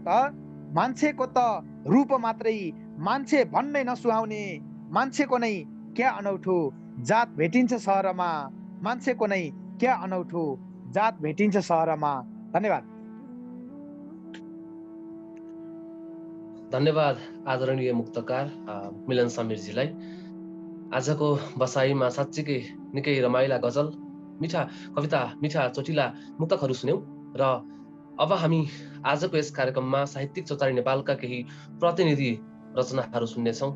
D: त रूप मात्रै मान्छे भन्नै नसुहाउने। मान्छेको नै क्या अनौठो जात भेटिन्छ सहरमा, मान्छेको नै क्या अनौठो जात भेटिन्छ सहरमा। धन्यवाद।
A: धन्यवाद आदरणीय मुक्तकार मिलन समीरजीलाई। आजको बसाइमा साँच्चीकै निकै रमाइला गजल, मिठा कविता, मिठा चोटिला मुक्तकहरू सुन्यौँ। र अब हामी आजको यस कार्यक्रममा साहित्यिक चौतारी नेपालका केही प्रतिनिधि रचनाहरू सुन्नेछौँ।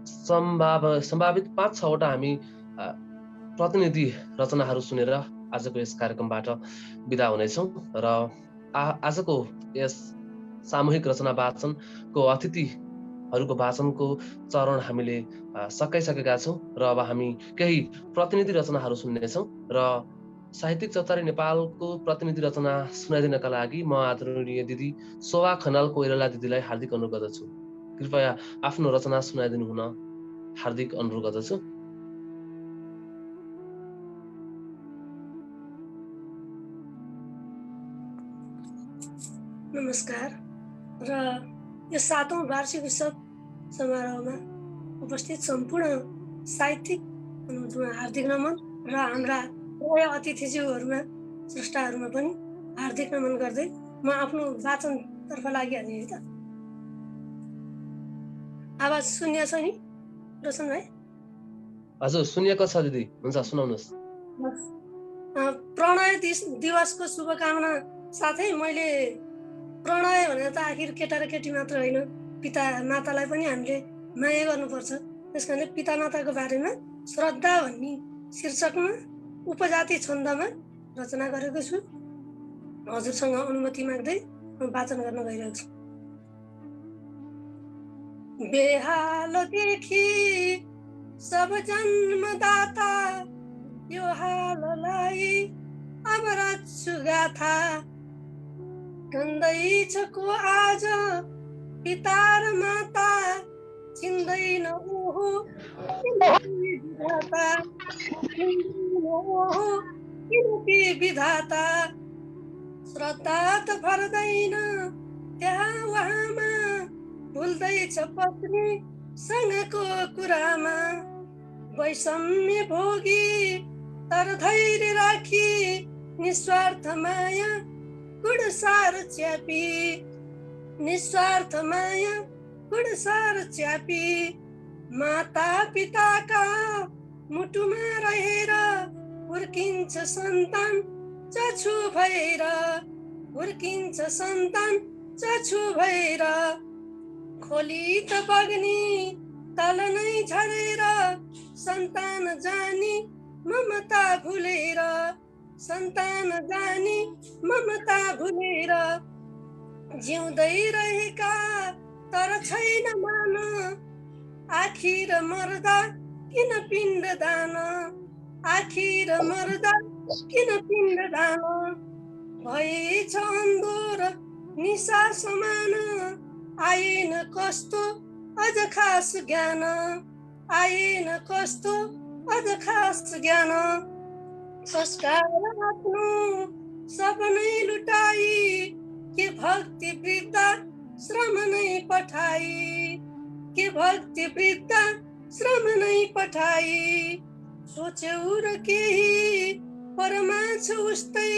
A: सम्भावित 5-6वटा हामी प्रतिनिधि रचनाहरू सुनेर आजको यस कार्यक्रमबाट बिदा हुनेछौँ। र आजको यस सामूहिक रचना वाचनको अतिथिहरूको वाचनको चरण हामीले सकाइसकेका छौँ। र अब हामी केही प्रतिनिधि रचनाहरू सुन्नेछौँ। र साहित्यिक चौतारी नेपालको प्रतिनिधि रचना सुनाइदिनका लागि म आदरणीय दिदी शोभा खनाल कोइराला दिदीलाई हार्दिक अनुरोध गर्दछु। कृपया आफ्नो रचना सुनाइदिनु हुन हार्दिक अनुरोध गर्दछु।
E: नमस्कार। र यो 7औं वार्षिक उत्सव समारोहमा उपस्थित सम्पूर्ण साहित्यिक अनुरोधमा हार्दिक नमन र हाम्रा अतिथिज्यूहरूमा स्रष्टाहरूमा पनि हार्दिक नमन गर्दै म आफ्नो वाचनतर्फ लागिहाल्ने है त। आवाज सुनिएको छ नि रोशन भाइ?
A: हजुर सुनिएको छ दिदी, हुन्छ सुनाउनुहोस्।
E: प्रणय दिवसको शुभकामना साथै मैले प्रणय भनेर त आखिर केटा र केटी मात्र होइन, पिता मातालाई पनि हामीले माया गर्नुपर्छ। त्यस कारणले पिता माताको बारेमा श्रद्धा भन्ने शीर्षकमा उपजाति छन्दमा रचना गरेको छु। हजुरसँग अनुमति माग्दै म वाचन गर्न गइरहेको छु। बेहालदेखि सब जन्मदाता, यो हाललाई अब रच्छु गाथा। गन्दैछ को आज पिता र माता, चिन्दैन ओहो किनकि विधाता। श्रद्धा त भर्दैन त्यहाँ उहाँमा, भुल्दैछ पत्नी सँगको कुरामा। वैषम्य भोगी तर धैर्य राखी, निस्वार्थ माया गुणसार च्यापी। निस्वार्थ माया गुणसार च्यापी। माता पिताका मुटुमा रहेर हुर्किन्छ सन्तान चछु भएर। हुर्किन्छ सन्तान चछु भएर। खोली त बग्नी तल नै झरेर, सन्तान जानी ममता भुलेर। सन्तान जानी ममता भुलेर। जिउँदै रहेका तर छैन मान आखिर मर्दा किन पिण्ड दान आखिर मर्दा किन पिण्ड दान भएछ अन्धो र निशा समान आएन कस्तो अझ खास ज्ञान आएन कस्तो अझ खास ज्ञान संस्कार आफ्नो सपनै लुटाई के भक्ति वृद्धा श्रम नै पठाई के भक्ति वृद्धा श्रम नै पठाई सोच्यौ र केही परमा छ उस्तै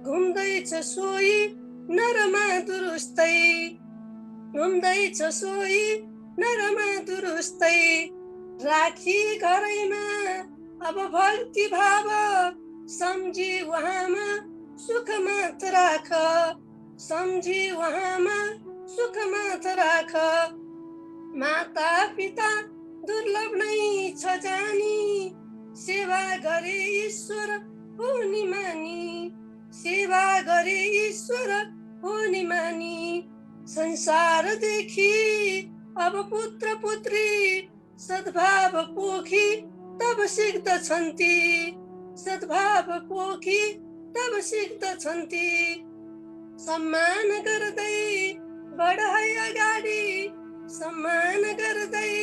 E: घुम्दैछ सोही नरमा दुरुस्तै घुम्दैछ सोही नरमा दुरुस्तै राखी घरैमा अब भक्ति भाव सम्झी उहाँमा सुख मात राख सम्झी उहाँमा सुख मात राख माता पिता दुर्लभ नै छ जानी सेवा गरे ईश्वर हुने मानी सेवा गरे ईश्वर हुने मानी संसारदेखि अब पुत्र पुत्री सद्भाव पोखी तब सिक्दछन् ती सद्भाव पोखी तब सिक्दछन् ती सम्मान गर्दै बढाइ अगाडि सम्मान गर्दै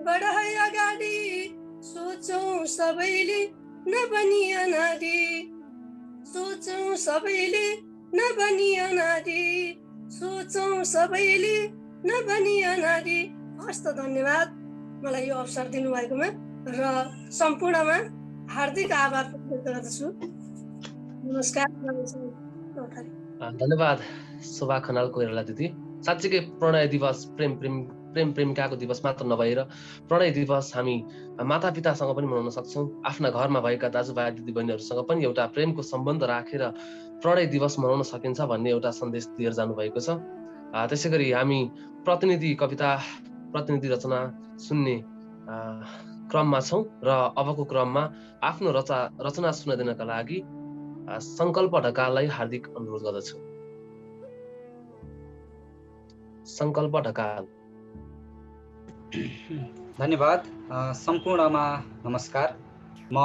E: बढाइ अगाडि सोचौं सबैले नबनी अनादि सोचौं सबैले नबनी अनादि सोचौं सबैले नबनी अनादि। हस्त धन्यवाद मलाई यो अवसर दिनुभएकोमा र सम्पूर्णमा हार्दिक आभार व्यक्त गर्दछु। नमस्कार।
A: धन्यवाद शोभा खनाल कोइराला दिदी। साँच्चीकै प्रणय दिवस प्रेम प्रेमिकाको दिवस मात्र नभएर प्रणय दिवस हामी मातापितासँग पनि मनाउन सक्छौँ, आफ्ना घरमा भएका दाजुभाइ दिदीबहिनीहरूसँग पनि एउटा प्रेमको सम्बन्ध राखेर प्रणय दिवस मनाउन सकिन्छ भन्ने एउटा सन्देश दिएर जानुभएको छ। त्यसै गरी हामी प्रतिनिधि कविता प्रतिनिधि रचना सुन्ने क्रममा छौँ र अबको क्रममा आफ्नो रचना सुनाइदिनका लागि सङ्कल्प ढकाललाई हार्दिक अनुरोध गर्दछु। सङ्कल्प ढकाल।
F: धन्यवाद। सम्पूर्णमा नमस्कार। म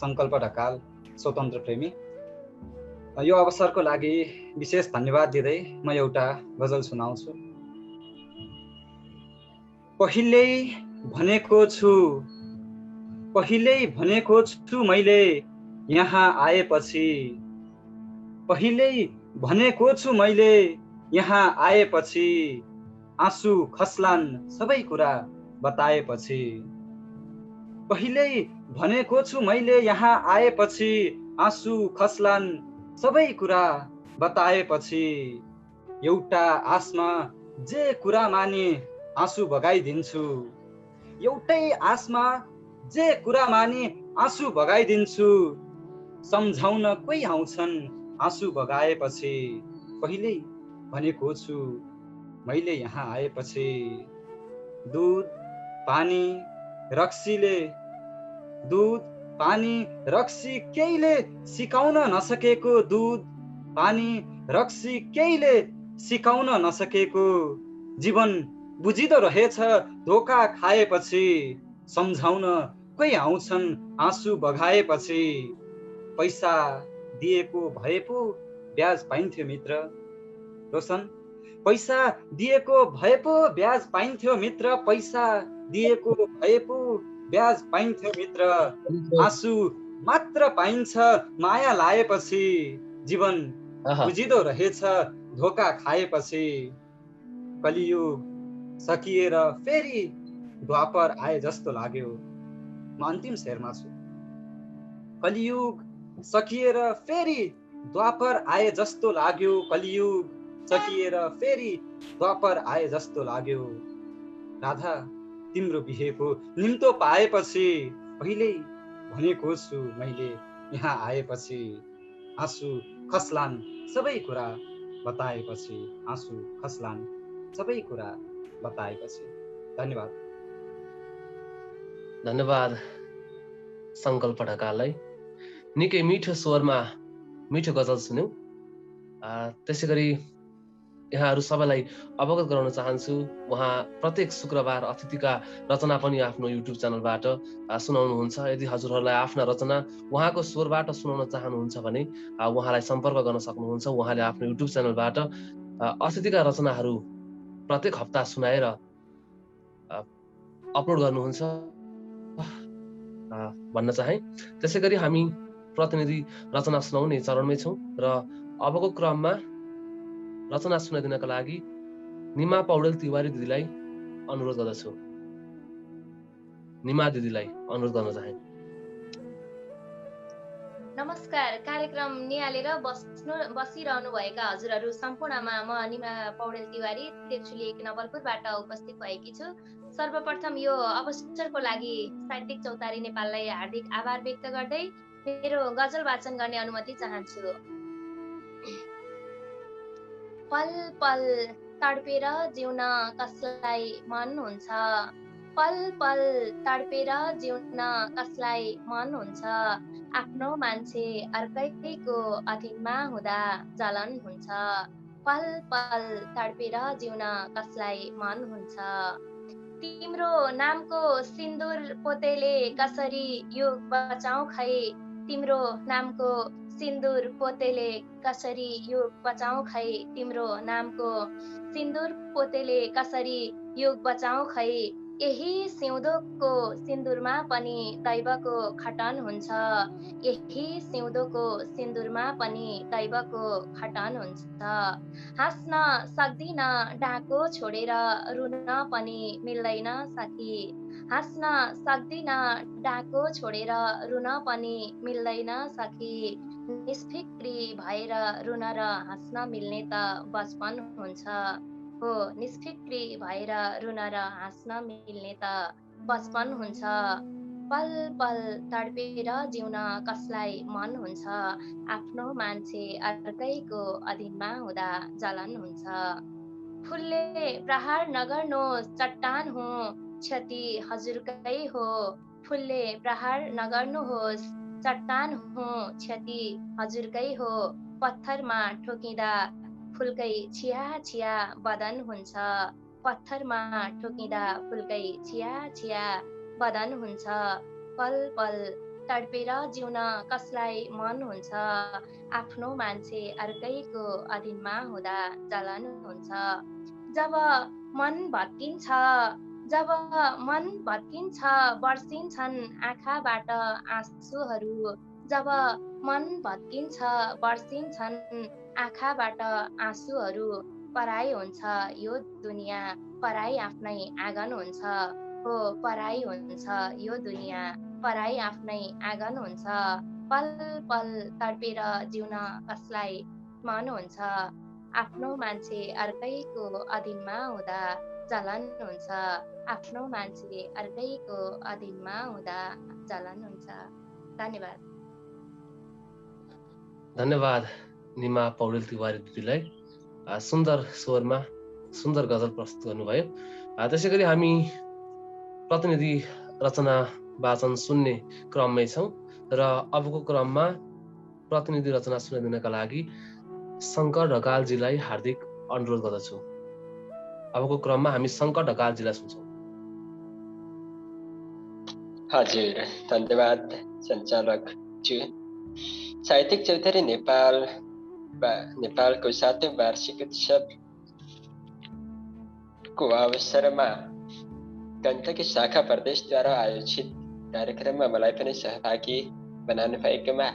F: सङ्कल्प ढकाल, स्वतन्त्र प्रेमी। यो अवसरको लागि विशेष धन्यवाद दिँदै म एउटा गजल सुनाउँछु। पहिल्यै भनेको छु मैले यहाँ आएपछि पहिल्यै भनेको छु मैले यहाँ आएपछि आँसु खस्लान् सबै कुरा बताएपछि पहिल्यै भनेको छु मैले यहाँ आएपछि आँसु खस्लान् सबै कुरा बताएपछि एउटा आसमा जे कुरा माने आँसु बगाइदिन्छु एउटै आसमा जे कुरा माने आँसु बगाइदिन्छु सम्झाउन कोही आउँछन् आँसु बगाएपछि पहिल्यै भनेको छु मैले यहाँ आएपछि दुध पानी रक्सी केहीले सिकाउन नसकेको दुध पानी रक्सी केहीले सिकाउन नसकेको जीवन बुझिदो रहेछ धोका खाएपछि सम्झाउन कोही आउँछन् आँसु बगाएपछि पैसा दिएको भए पो ब्याज पाइन्थ्यो मित्र रोशन पैसा दिएको भए पो ब्याज पाइन्थ्यो मित्र पैसा दिएको भए पो ब्याज पाइन्थ्यो मित्र आँसु मात्र पाइन्छ माया लाएपछि जीवन बुझिदो रहेछ धोका खाएपछि कलियुग सकिएर फेरि द्वापर आए जस्तो लाग्यो। म अन्तिम शेरमा छु। कलियुग सकिएर फेरि द्वापर आए जस्तो लाग्यो कलियुग सकिएर फेरि द्वापर आए जस्तो लाग्यो राधा तिम्रो बिहेको निम्तो पाएपछि पहिल्यै भनेको छु मैले यहाँ आएपछि आँसु खस्लान् सबै कुरा बताएपछि आँसु खस्लान् सबै कुरा बताएपछि। धन्यवाद।
A: धन्यवाद सङ्कल्प ढकाललाई। निकै मिठो स्वरमा मिठो गजल सुन्यौ। त्यसै गरी यहाँहरू सबैलाई अवगत गराउन चाहन्छु। उहाँ प्रत्येक शुक्रबार अतिथिका रचना पनि आफ्नो युट्युब च्यानलबाट सुनाउनुहुन्छ। यदि हजुरहरूलाई आफ्ना रचना उहाँको स्वरबाट सुनाउन चाहनुहुन्छ भने उहाँलाई सम्पर्क गर्न सक्नुहुन्छ। उहाँले आफ्नो युट्युब च्यानलबाट अतिथिका रचनाहरू प्रत्येक हप्ता सुनाएर अपलोड गर्नुहुन्छ भन्न चाहे। त्यसै गरी हामी प्रतिनिधि रचना सुनाउने चरणमै छौँ र अबको क्रममा रचना सुनाइदिनका लागि निमा पौडेल तिवारी दिदीलाई अनुरोध गर्दछु। निमा दिदीलाई अनुरोध गर्न चाहे।
G: नमस्कार। कार्यक्रम निहालेर बसिरहनु भएका हजुरहरू सम्पूर्णमा म निमा पौडेल तिवारी त्रिचुली 1 नवलपुरबाट उपस्थित भएकी छु। सर्वप्रथम यो अवसरको लागि साहित्यिक चौतारी नेपाललाई हार्दिक आभार व्यक्त गर्दै मेरो गजल वाचन गर्ने अनुमति चाहन्छु। पल पल तडपेर जिउन कसलाई मन हुन्छ, पल पल तडपेर जिउन कसलाई मन हुन्छ, आफ्नो मान्छे अर्कैको अधीनमा हुँदा जलन हुन्छ, पल पल तडपेर जिउन कसलाई मन हुन्छ। तिम्रो नामको सिन्दुर पोतेले कसरी युग बचाऊ खै, तिम्रो नामको सिन्दुर पोतेले कसरी युग बचाऊ खै, तिम्रो नामको सिन्दुर पोतेले कसरी युग बचाऊ खै, यही सिउँदोको सिन्दुरमा पनि दैवको खटन हुन्छ, यही सिउँदोको सिन्दुरमा पनि दैवको खटन हुन्छ। हाँस्न सक्दिन डाको छोडेर रुन पनि मिल्दैन सखी, हाँस्न सक्दिन डाको छोडेर रुन पनि मिल्दैन सखी, निष्फिक्री भएर रुन र हाँस्न मिल्ने त बचपन हुन्छ हो, निष्फिक्री भएर रुन र हाँस्न मिल्ने त बचपन हुन्छ। पल पल तडपेर जिउन कसलाई मन हुन्छ, आफ्नो मान्छे अर्कैको अधीनमा हुँदा जलन हुन्छ। फुलले प्रहार नगर्नुहोस् चट्टान हो क्षति हजुरकै हो, फुलले प्रहार नगर्नुहोस् चट्टान हो क्षति हजुरकै हो, पत्थरमा ठोकिँदा फुलकै छिया छिया बदन हुन्छ, पत्थरमा ठोकिँदा फुलकै छिया छिया बदन हुन्छ। पल पल तडपेर जिउन कसलाई मन हुन्छ, आफ्नो मान्छे अर्कैको अधीनमा हुँदा जलन हुन्छ। जब मन भत्किन्छ, जब मन भत्किन्छ बर्सिन्छन् आँखाबाट आँसुहरू, जब मन भत्किन्छ बर्सिन्छन् आँखाबाट आँसुहरू, पराई हुन्छ यो दुनियाँ पराई आफ्नै आँगन हुन्छ हो, पराई हुन्छ यो दुनियाँ पराई आफ्नै आँगन हुन्छ। पल पल तडपेर जिउन कसलाई मन हुन्छ, आफ्नो मान्छे अर्कैको अधीनमा हुँदा जलन हुन्छ, आफ्नो मान्छे अर्कैको अधीनमा हुँदा जलन हुन्छ। धन्यवाद।
A: धन्यवाद निमा पौडेल तिवारी दिदीलाई सुन्दर स्वरमा सुन्दर गजल प्रस्तुत गर्नुभयो। त्यसै गरी हामी प्रतिनिधि रचना वाचन सुन्ने क्रममै छौँ र अबको क्रममा प्रतिनिधि रचना सुनाइदिनका लागि शङ्कर ढकालजीलाई हार्दिक अनुरोध गर्दछु। अबको क्रममा हामी शङ्कर ढकालजीलाई सुन्छौँ।
H: हजुर, धन्यवाद सञ्चालक ज्यू। साहित्यिक चौतारी नेपालको 7औं वार्षिक उत्सवको अवसरमा गण्डकी शाखा प्रदेशद्वारा आयोजित कार्यक्रममा मलाई पनि सहभागी बनाउनु भएकोमा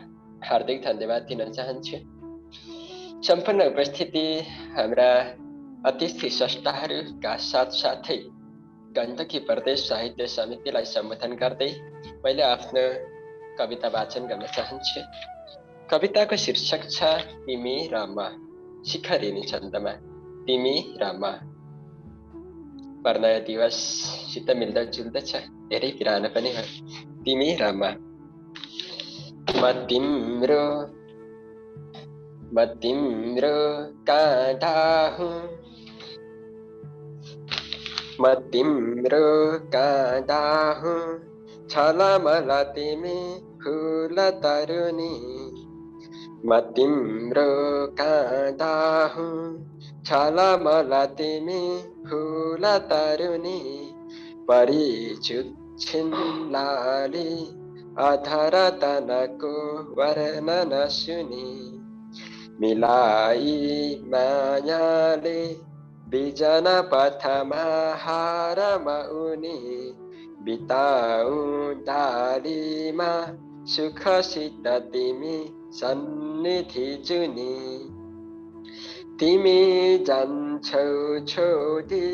H: हार्दिक धन्यवाद दिन चाहन्छु। सम्पूर्ण उपस्थिति हाम्रा अतिथि स्रष्टाहरूका साथसाथै गण्डकी प्रदेश साहित्य समितिलाई सम्बोधन गर्दै मैले आफ्नो कविता वाचन गर्न चाहन्छु। कविताको शीर्षक छ तिमी र म। शिखरिणी छन्दमा तिमी र म। वर्णय दिवससित मिल्दोजुल्दछ, धेरै पुरानो पनि हो। तिमी र म। म तिम्रो काँटा हुँ, म तिम्रो काँटा हुँ, छलमल तिमी फुल तरुनी, म तिम्रो काँदा हुँ छलमल तिमी फुल तरुनी परिचुत छिन्लाली अधर तनको वर्णन सुनि मिलाई मायाले बिजन पथमा हारमा उनी बिताउँ डालीमा सुखसित तिमी सन्निधि जुनी तिमी जान्छौ छोडी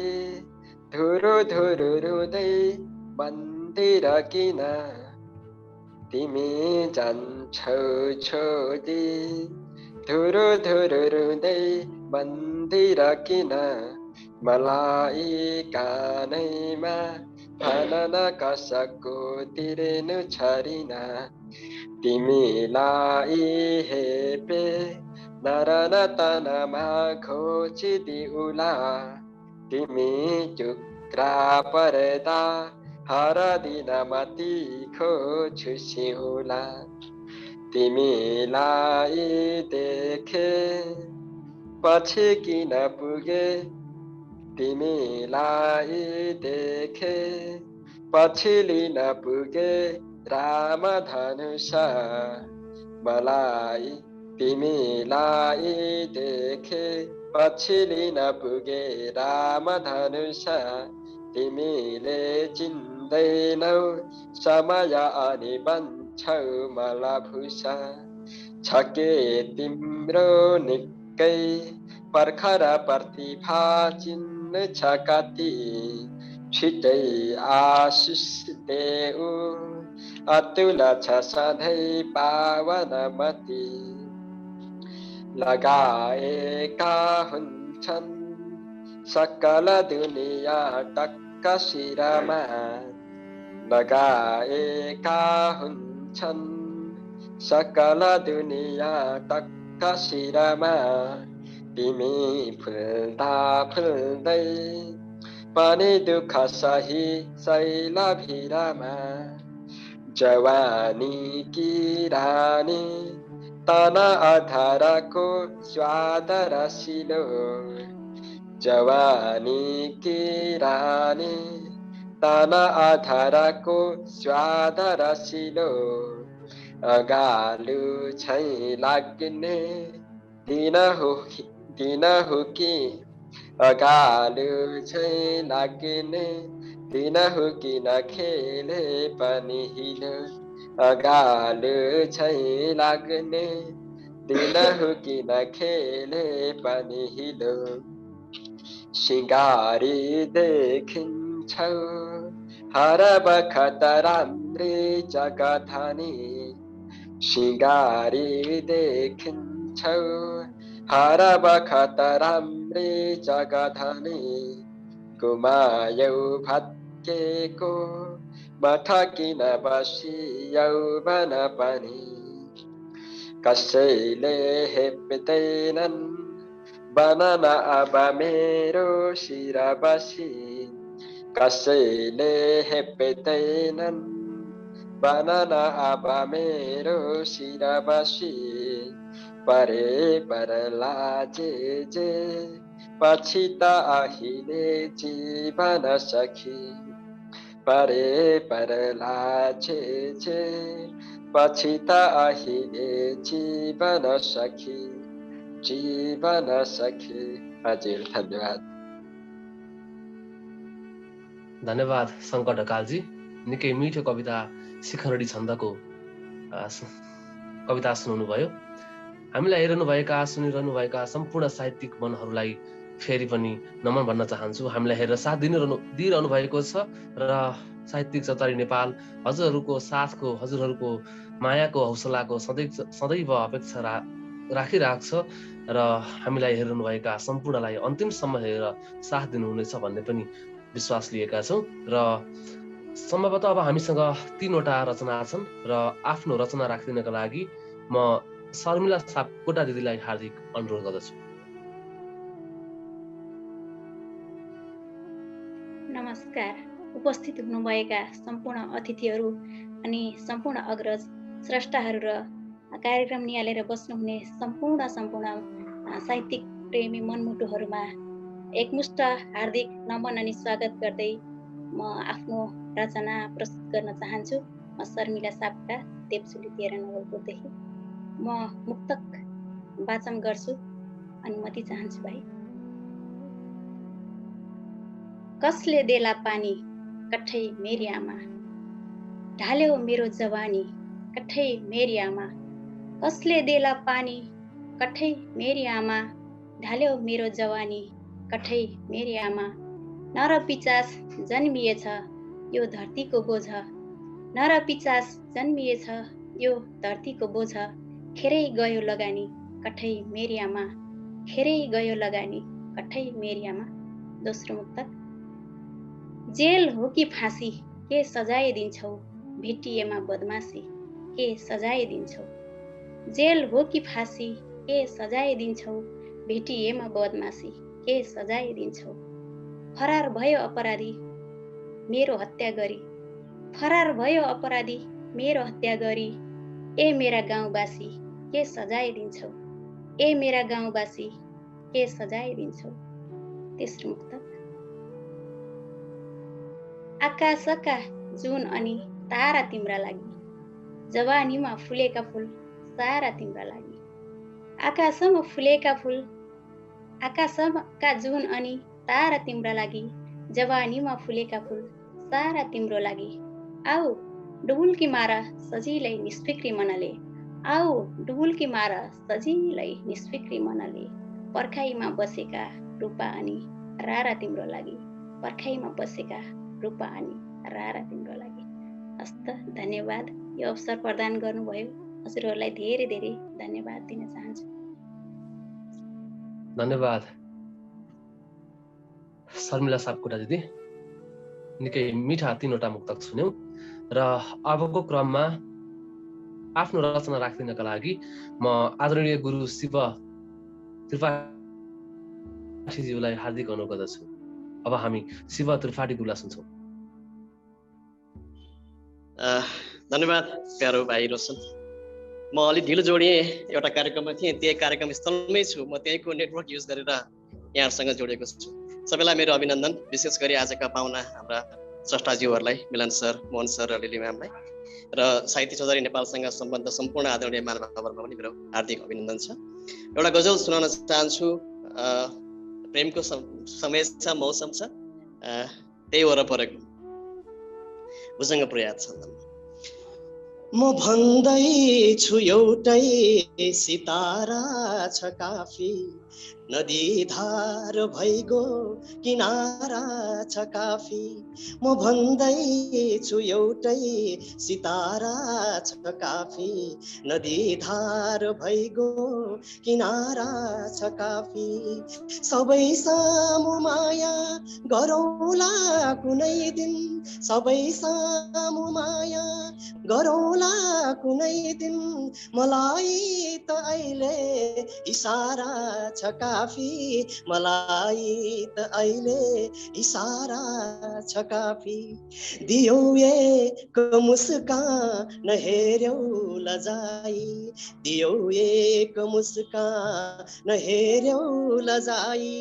H: धुरु धुरु रुँदै मन्दिर किन तिमी जान्छौ छोडी धुरु धुरु रुँदै मन्दिर किन मलाई कानैमा भनन कसको तिर्नु छरिन तिमीलाई हेपे नरन तनमा खोजिदिउला तिमी टुक्रा पर्दा हर दिन मती खोज्छु सिउला तिमीलाई देखे पछि किन पुगे तिमीलाई देखे पछि लिन पुगे राम धनुष मलाई तिमीलाई देखे पछि लिन पुगे राम धनुष तिमीले चिन्दैनौ समय अनि बन्छौ मला भूषा छके तिम्रो निकै पर्खर प्रतिभा चिन्नु छ कति छिटै आशिष देऊ अतुल छ सधैँ पावनमती लगाएका हुन्छन् सकल दुनिया टक्क शिरमा लगाएका हुन्छन् सकल दुनिया टक्क शिरमा तिमी फुल्दा फुल्दै पनि दुःख सही शैल भिरमा जवानी की रानी तन अधरको स्वाद रसिलो जवानी की रानी तन अधरको स्वाद रसिलो अगालु छै लाग्ने दिन हो कि अगालु छै लाग्ने दिन हो कि नखेले पनि हिलो अगालु छै लाग्ने दिन हो कि नखेले पनि हिलो सिंगारी देखिन्छौ हर बखत राम्री जगधनी सिंगारी देखिन्छौ हर बखत राम्री जगधनी गुमायौ भत्केको मठकिन बसी यौवन पनि कसैले हेप्दैनन् बनन अब मेरो शिर बसी कसैले हेप्दैनन् बनन अब मेरो शिर बसी परे परला जे पछि त अहिले जीवन सखी परे परला जे पछि त अहिले जीवन सखी हजुर धन्यवाद
A: धन्यवाद शङ्कर ढकालजी निकै मिठो कविता शिखरडी छन्दको कविता सुनाउनु भयो हामीलाई हेरिरहनुभएका सुनिरहनुभएका सम्पूर्ण साहित्यिक मनहरूलाई फेरि पनि नमन भन्न चाहन्छु हामीलाई हेरेर साथ दिइरहनु भएको छ र साहित्यिक चौतारी नेपाल हजुरहरूको साथको हजुरहरूको मायाको हौसलाको सदैव अपेक्षा राखिरहेको छ र हामीलाई हेरिरहनुभएका सम्पूर्णलाई अन्तिमसम्म हेरेर साथ दिनुहुनेछ भन्ने पनि विश्वास लिएका छौँ र सम्भवतः अब हामीसँग 3वटा रचना छन् र आफ्नो रचना राखिदिनका लागि म शर्मिला सापकोटा दिदीलाई हार्दिक अनुरोध गर्दछु।
I: नमस्कार। उपस्थित हुनुभएका सम्पूर्ण अतिथिहरू अनि सम्पूर्ण अग्रज स्रष्टाहरू र कार्यक्रम निहालेर बस्नुहुने सम्पूर्ण साहित्यिक प्रेमी मनमुटुहरूमा एकमुष्ट हार्दिक नमन अनि स्वागत गर्दै म आफ्नो रचना प्रस्तुत गर्न चाहन्छु। म शर्मिला सापका, देवचुली 13 नवलपुरदेखि म मुक्तक वाचन गर्छु, अनुमति चाहन्छु भाइ। कसले देला पानी कठै मेरी आमा, ढाल्यो मेरो जवानी कठै मेरी आमा। कसले देला पानी कठै मेरी आमा, ढाल्यो मेरो जवानी कठै मेरी आमा। नर पिचास जन्मिएछ यो धरतीको बोझ, नर पिचास जन्मिएछ यो धरतीको बोझ। खेरै गयो लगानी कठै मेरी आमा, खेरै गयो लगानी कठै मेरी आमा। दोस्रो मुक्तक। जेल हो कि फाँसी के सजाय दिन्छौ, भेटिएमा बदमासी के सजाय दिन्छौ। जेल हो कि फाँसी के सजाय दिन्छौ, भेटिएमा बदमासी के सजाय दिन्छौ। फरार भयो अपराधी मेरो हत्या गरी, फरार भयो अपराधी मेरो हत्या गरी। ए मेरा गाउँवासी के सजाय दिन्छौ, ए मेरा गाउँवासी के सजाय दिन्छौ। तेस्रो मुक्तक। आकाशका जुन अनि तारा तिम्रा लागि, जवानीमा फुलेका फुल सारा तिम्रा लागि। आकाशमा फुलेका फुल, आकाशका जुन अनि तारा तिम्रा लागि, जवानीमा फुलेका फुल सारा तिम्रो लागि। आऊ डुबुल्की मार सजिलै निष्फिक्री मनले, आऊ डुबुल्की मार सजिलै निष्फिक्री मनले। पर्खाइमा बसेका रूपा अनि रारा तिम्रो लागि, पर्खाइमा बसेका रूपा अनि रारा तिम्रो लागि। हस्त, धन्यवाद। यो अवसर प्रदान गर्नुभयो, हजुरहरूलाई धेरै धेरै धन्यवाद दिन चाहन्छु।
A: धन्यवाद शर्मिला सापकोटा दिदी। निकै मिठा 3वटा मुक्तक सुन्यौं र अबको क्रममा आफ्नो रचना राखिदिनका लागि म आदरणीय गुरु शिव त्रिपाठीज्यूलाई हार्दिक अनुरोध गर्दछु। अब हामी शिव त्रिपाठी गुरुलाई सुन्छौं।
J: धन्यवाद प्यारो भाइ रोशन। म अलि ढिलो जोडिएँ, एउटा कार्यक्रममा थिएँ, त्यही कार्यक्रम स्थलमै छु। म त्यहीँको नेटवर्क युज गरेर यहाँहरूसँग जोडेको छु। सबैलाई मेरो अभिनन्दन। विशेष गरी आजका पाहुना हाम्रा स्रष्टाज्यूहरूलाई, मिलन सर, मोहन सर र लिली म्यामलाई र साहित्य चौधरी नेपालसँग सम्बन्ध सम्पूर्ण आदरणीय महानुभावहरूमा पनि मेरो हार्दिक अभिनन्दन छ। एउटा गजल सुनाउन चाहन्छु। प्रेमको समय छ, मौसम छ, त्यही वरपरको भुजङ्ग प्रयास छन्दमा। म भन्दैछु एउटै सितारा छ काफी, नदी धार भइगो किनारा छ काफी। म भन्दैछु एउटै सितारा छ काफी, नदी धार भइगो किनारा छ काफी। सबै सामु माया गरौँला कुनै दिन, सबै सामु माया गरौँला कुनै दिन। मलाई त अहिले इसारा छ काफी, मलाई त अहिले इसारा छ काफी। दियौ एक मुस्कान हेर्यौ लजाई, दियौ एक मुस्कान हेर्यौ लजाई।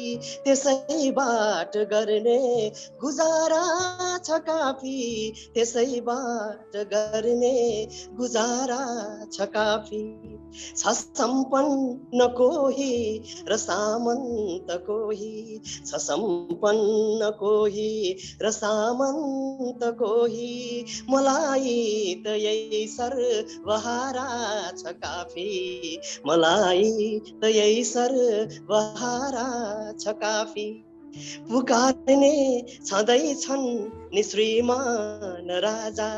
J: त्यसै बाट गर्ने गुजारा छ काफी, त्यसै बाट गर्ने गुजारा छ काफी। छ सम्पन्न कोही र सामन्त कोही, छ सम्पन्न कोही र सामन्त कोही। मलाई त यही सर्वहारा छ काफी, मलाई त यही सर्वहारा छ काफी। पुकार्ने छँदैछन् नि श्रीमान राजा,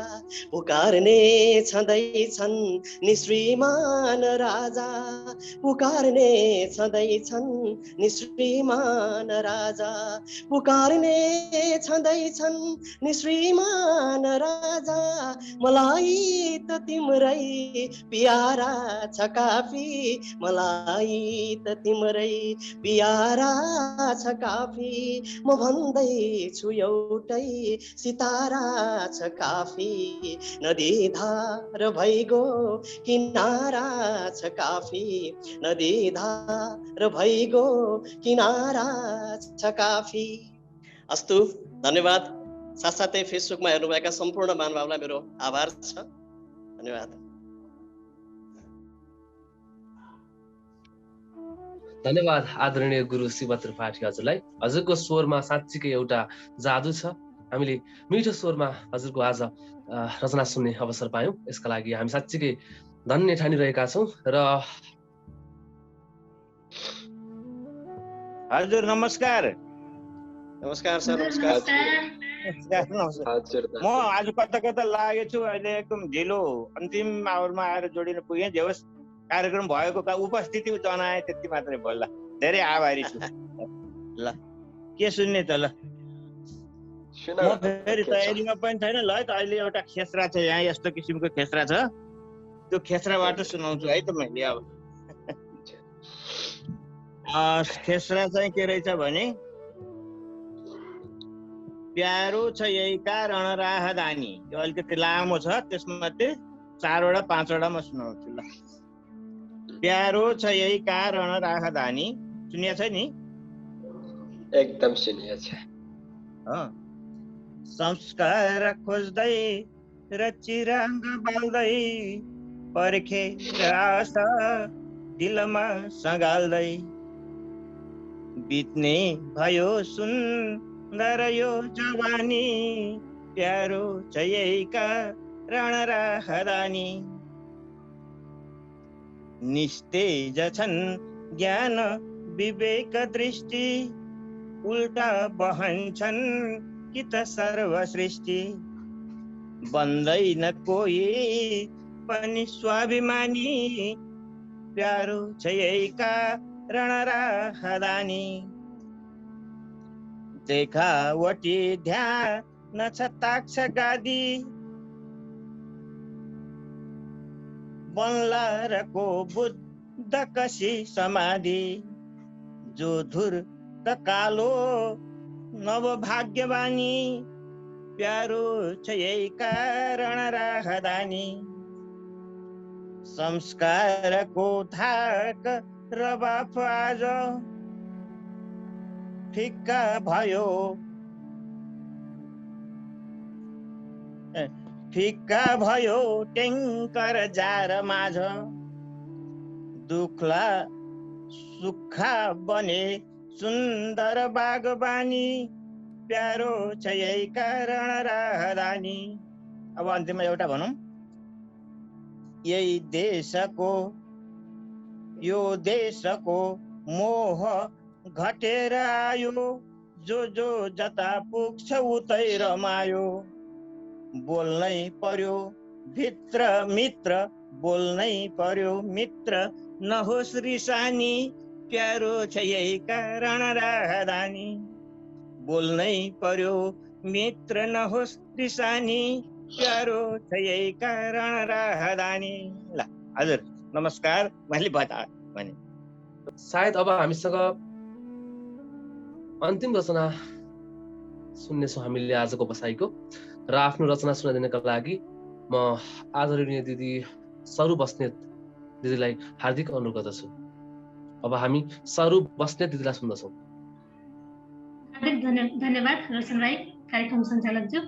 J: पुकार्ने छँदैछन् नि श्रीमान राजा, पुकार्ने छँदैछन् नि श्रीमान राजा, पुकार्ने छँदैछन् नि श्रीमान राजा। मलाई त तिम्रै प्यारा छ काफी, मलाई त तिम्रै प्यारा छ काफी। म भन्दैछु एउटै सितारा छ काफी नदी धार भइगो किनारा छ काफी नदी धार भइगो किनारा छ काफी। अस्तु, धन्यवाद। साथसाथै फेसबुकमा हेर्नुभएका सम्पूर्ण महानुभावलाई मेरो आभार छ। धन्यवाद।
A: धन्यवाद आदरणीय गुरु शिव त्रिपाठी हजुरलाई। हजुरको स्वरमा साँच्चीकै एउटा जादु छ। हामीले मिठो स्वरमा हजुरको आज रचना सुन्ने अवसर पायौँ। यसका लागि हामी साँच्चीकै धन्य ठानिरहेका छौँ। र
K: हजुर नमस्कार।
J: नमस्कार सर। नमस्कार।
K: म आज कता कता लागेको छु, अहिले एकदम ढिलो अन्तिम आवरमा आएर जोडिन पुगेँ। जे होस् कार्यक्रम भएको उपस्थिति जनाए त्यति मात्रै भयो। ल, धेरै आभारी छु। ल, के सुन्ने त? ल, म फेरि तयारीमा पनि छैन। ल है त, अहिले एउटा खेसरा छ यहाँ, यस्तो किसिमको खेसरा छ, त्यो खेसराबाट सुनाउँछु है त मैले। अब खेसरा चाहिँ के रहेछ भने, प्यारो छ यही कारण राहदानी। यो अलिकति लामो छ, त्यसमध्ये 4वटा 5वटा म सुनाउँछु। ल, प्यारो छ यही कारण राहदानी। सुनिया छ नि?
H: एकदम सुनिया छ।
K: संस्कार खोज्दै रचिरंग बाल्दै पर्खेर आशा दिलमा सगाल्दै बित्ने भयो सुन्दर यो जवानी। प्यारो छ यही कारण राहदानी। निस्तेज छन् ज्ञान विवेक दृष्टि, उल्टा बहन्छन् कि त सर्व सृष्टि। बन्दैन कोही पनि स्वाभिमानी, प्यारो छ यही कारण राहदानी। देखावटी ध्यान छ ताक्ष गादी, बनला रको बुद्ध कसी समाधि। जो धूर्त कालो नव भाग्यवानी, प्यारो छ यही कारण राहदानी। संस्कारको थाक र बाफ आज फिक्का भयो, फिक्का भयो टेङ्कर जार माझ। दुख्ला सुक्खा बने सुन्दर बागबानी, प्यारो छ यही कारण राहदानी। अब अन्तिममा एउटा भनौँ, यही देशको यो देशको मोह घटेर आयो, जो जता पुग्छ उतै रमायो। बोल्नै पर्यो भित्र मित्र, बोल्नै पर्यो मित्र नहोस् रिसानी, प्यारो छ यही कारण राहदानी। बोल्नै पर्यो मित्र नहोस् रिसानी, प्यारो छ यही कारण राहदानी। ल हजुर नमस्कार, मैले भने
A: सायद अब हामीसँग अन्तिम रचना सुन्नेछौँ हामीले आजको बसाइको। र आफ्नो रचना सुनाइदिनका लागि म आदरणीय दिदी सरू बस्नेत दिदीलाई हार्दिक अनुरोध गर्दछु। अब हामी सरू बस्नेत दिदीलाई सुन्दछौँ।
L: हार्दिक धन्यवाद रोशन राई, कार्यक्रम सञ्चालकज्यू।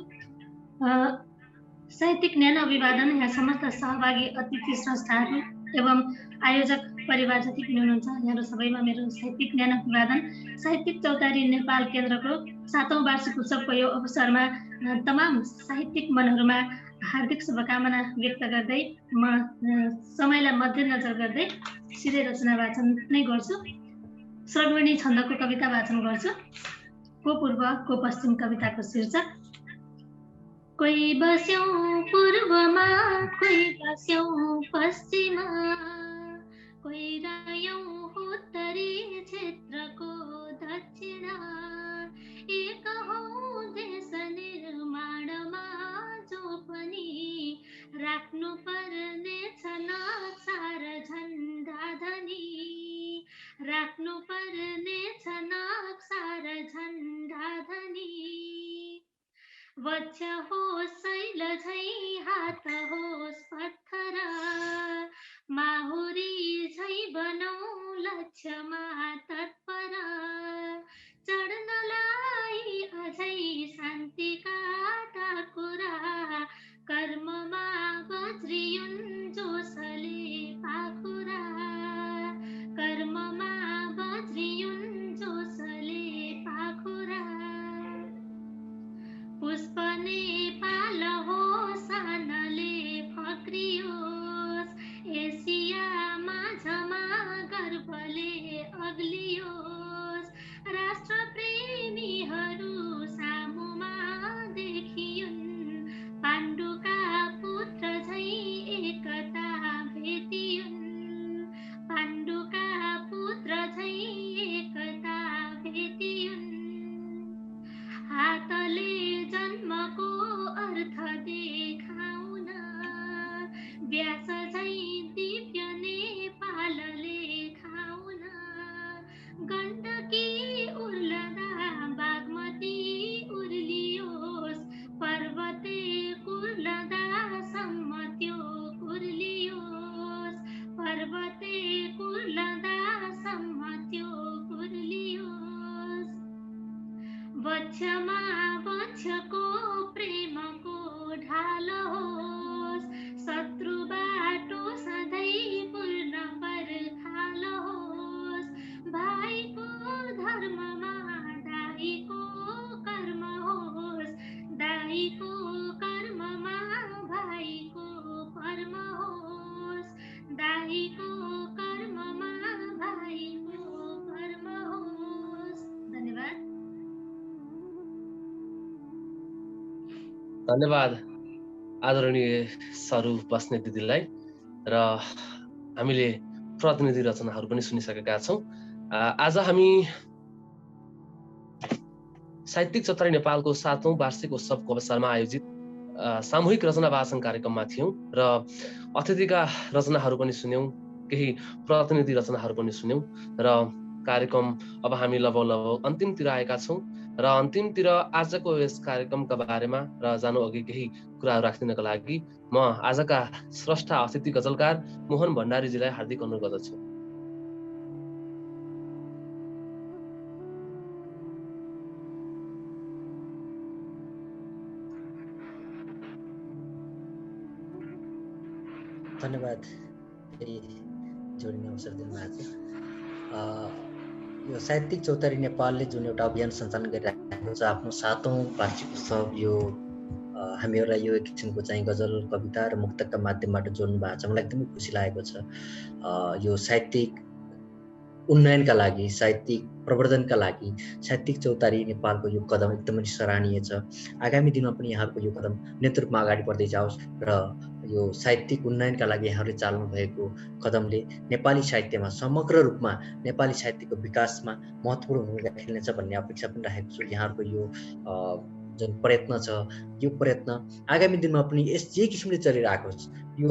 L: साहित्यिक ज्ञान अभिवादन यहाँ समस्त सहभागी अतिथि संस्थाहरू एवं आयोजक परिवार जति पनि हुनुहुन्छ, यहाँहरू सबैमा मेरो साहित्यिक ज्ञान अभिवादन। साहित्यिक चौतारी नेपाल केन्द्रको 7औं वार्षिक उत्सवको यो अवसरमा तमाम साहित्यिक मनहरूमा हार्दिक शुभकामना व्यक्त गर्दै म समयलाई मध्यनजर गर्दै सिधै रचना वाचन नै गर्छु। श्रवणी छन्दको कविता वाचन गर्छु। को पूर्व को पश्चिम कविताको शीर्षक। कोही बस्यौं पूर्वमा, कोही बस्यौं पश्चिममा, कोही रह्यौं उत्तरी क्षेत्रको दक्षिणा। एक हौं देश निर्माणमा जो पनि राख्नु पर्ने छ नक्सा र झन्डा धनी, राख्नु पर्ने छ नक्सा र झन्डा वक्ष होस् शैल झै हात होस् पत्थर माहुरी झै बनौ लक्ष्यमा तत्पर चढ्नलाई अझै शान्तिका टाकुरा कर्ममा बज्रियुन् जोसले पाखुरा कर्ममा बज्रियुन् जोसले पाखुरा पुष्प नेपाल हो सानले फक्रियोस् एसिया माझमा गर्वले अग्लियोस् राष्ट्र प्रेमीहरू सामुमा देखियुन् पाण्डुका पुत्र झै एकता भेटियुन् पाण्डुका पुत्र झै एकता भेटियुन् हातले जन्मको अर्थ देखाउन व्यास झै दिव्य नेपालले खाउन गण्डकी उर्लदा बागमती उर्लियोस् पर्वते कुर्लदा सम्मत्यो कुर्लियोस् पर्वते कुर्लदा सम्मत्यो कुर्लियोस् वक्षमा वक्षको प्रेमको ढाल होस् शत्रु बाटो सधैँ पूर्ण बर्खाल होस् भाइको धर्ममा दाइको कर्म होस् दाइको कर्ममा भाइको कर्म होस् दाइको कर्ममा भाइको कर्म होस्। धन्यवाद।
A: धन्यवाद आदरणीय सरू बस्नेत दिदीलाई। र हामीले प्रतिनिधि रचनाहरू पनि सुनिसकेका छौँ। आज हामी साहित्यिक चौतारी नेपालको 7औं वार्षिक उत्सवको अवसरमा आयोजित सामूहिक रचना वाचन कार्यक्रममा थियौँ र अतिथिका रचनाहरू पनि सुन्यौँ, केही प्रतिनिधि रचनाहरू पनि सुन्यौँ र कार्यक्रम अब हामी लगभग अन्तिमतिर आएका छौँ र अन्तिमतिर आजको यस कार्यक्रमका बारेमा र जानु अघि केही कुराहरू राखिदिनका लागि म आजका स्रष्टा अतिथि गजलकार मोहन भण्डारीजीलाई हार्दिक अनुरोध गर्दछु।
B: धन्यवाद फेरि जोडिने अवसर दिनुभएको छ। यो साहित्यिक चौतारी नेपालले जुन एउटा अभियान सञ्चालन गरिरहेको छ, आफ्नो 7औं वार्षिक उत्सव, यो हामीहरूलाई यो एक किसिमको चाहिँ गजल कविता र मुक्तकका माध्यमबाट जोड्नु भएको छ। मलाई एकदमै खुसी लागेको छ। यो साहित्यिक उन्नयनका लागि, साहित्यिक प्रवर्धनका लागि साहित्यिक चौतारी नेपालको यो कदम एकदमै सराहनीय छ। आगामी दिनमा पनि यहाँको यो कदम निरन्तर रूपमा अगाडि बढ्दै जाओस् र यो साहित्यिक उन्नयनका लागि यहाँहरूले चाल्नु भएको कदमले नेपाली साहित्यमा समग्र रूपमा नेपाली साहित्यको विकासमा महत्त्वपूर्ण भूमिका खेल्नेछ भन्ने अपेक्षा पनि राखेको छु। यहाँहरूको यो जुन प्रयत्न छ, यो प्रयत्न आगामी दिनमा पनि यही किसिमले चलिरहेको होस्। यो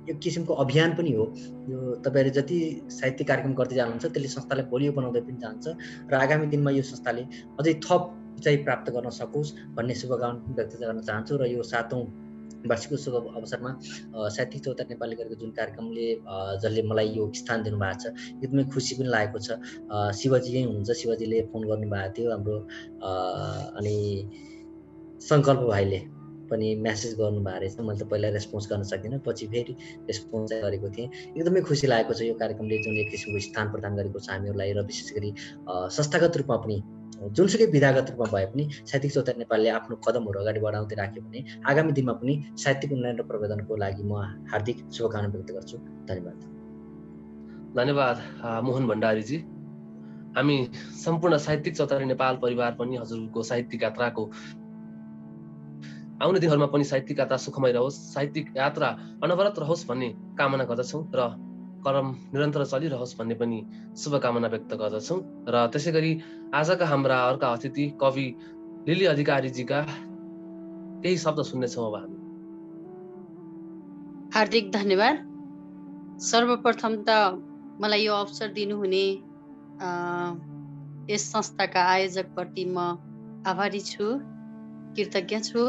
B: एक किसिमको अभियान पनि हो। यो तपाईहरु जति साहित्य कार्यक्रम गर्दै जानुहुन्छ त्यसले संस्थालाई बलियो बनाउँदै पनि जान्छ र आगामी दिनमा यो संस्थाले अझै थप उचाइ प्राप्त गर्न सकोस् भन्ने शुभकामना व्यक्त गर्न चाहन्छु। र यो 7औं वार्षिक उत्सवको अवसरमा साहित्यिक चौतारी नेपालले गरेको जुन कार्यक्रमले जसले मलाई यो स्थान दिनुभएको छ, एकदमै खुसी पनि लागेको छ। शिवजी यही हुनुहुन्छ, शिवजीले फोन गर्नुभएको थियो हाम्रो अनि संकल्प भाइले पनि मेसेज गर्नुभएको रहेछ। मैले त पहिला रेस्पोन्स गर्न सकिनँ, पछि फेरि रेस्पोन्स गरेको थिएँ। एकदमै खुसी लागेको छ यो कार्यक्रमले जुन एक किसिमको स्थान प्रदान गरेको छ हामीहरूलाई, र विशेष गरी संस्थागत रूपमा पनि जुनसुकै विधागत रूपमा भए पनि साहित्यिक चौतारी नेपालले आफ्नो कदमहरू अगाडि बढाउँदै राख्यो भने आगामी दिनमा पनि साहित्यिक उन्नयन र प्रवर्धनको लागि म हार्दिक शुभकामना व्यक्त गर्छु। धन्यवाद।
A: धन्यवाद मोहन भण्डारीजी। हामी सम्पूर्ण साहित्यिक चौतारी नेपाल परिवार पनि हजुरको साहित्यिक यात्राको आउने दिनहरूमा पनि साहित्यिक यात्रा सुखमय रहोस्, साहित्यिक यात्रा अनवरत रहोस् भन्ने कामना गर्दछौँ र कलम निरन्तर चलिरहोस् भन्ने पनि शुभकामना व्यक्त गर्दछौँ। र त्यसै गरी आजका हाम्रा अर्का अतिथि कवि लिली अधिकारीजीका केही शब्द सुन्नेछौँ अब हामी।
C: हार्दिक धन्यवाद। सर्वप्रथम त मलाई यो अवसर दिनुहुने यस संस्थाका आयोजकप्रति म आभारी छु कृतज्ञ छु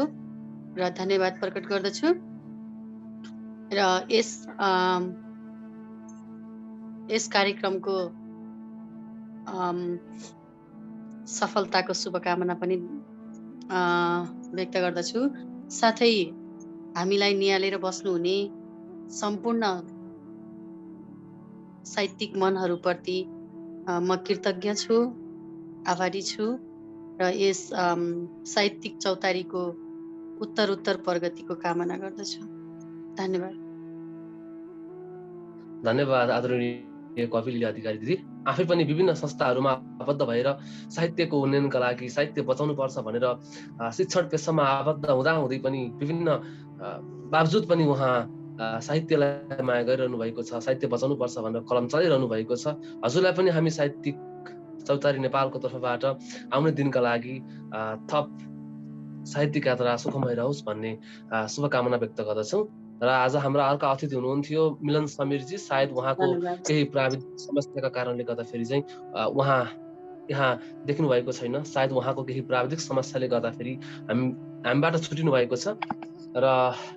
C: र धन्यवाद प्रकट गर्दछु र यस कार्यक्रमको सफलताको शुभकामना पनि व्यक्त गर्दछु। साथै हामीलाई निहालेर बस्नुहुने सम्पूर्ण साहित्यिक मनहरूप्रति म कृतज्ञ छु, आभारी छु र यस साहित्यिक चौतारीको उत्तर प्रगतिको कामना गर्दछु। धन्यवाद।
A: धन्यवाद आदरणीय कवि लीला अधिकारी दिदी। आफै पनि विभिन्न संस्थाहरूमा आबद्ध भएर साहित्यको उन्नयनका लागि साहित्य बचाउनु पर्छ भनेर शिक्षण पेसामा आबद्ध हुँदै पनि विभिन्न बावजुद पनि उहाँ साहित्यलाई माया गरिरहनु भएको छ, साहित्य बचाउनु पर्छ भनेर कलम चलाइरहनु भएको छ। हजुरलाई पनि हामी साहित्यिक चौतारी नेपालको तर्फबाट आउने दिनका लागि थप साहित्यिक यात्रा सुखमय रहोस् भन्ने शुभकामना व्यक्त गर्दछौँ। र आज हाम्रा अर्का अतिथि हुनुहुन्थ्यो मिलन समीरजी। सायद उहाँको केही प्राविधिक समस्याका कारणले गर्दाखेरि चाहिँ उहाँ यहाँ देख्नु भएको छैन। सायद उहाँको केही प्राविधिक समस्याले गर्दाखेरि हामीबाट छुटिनु भएको छ। र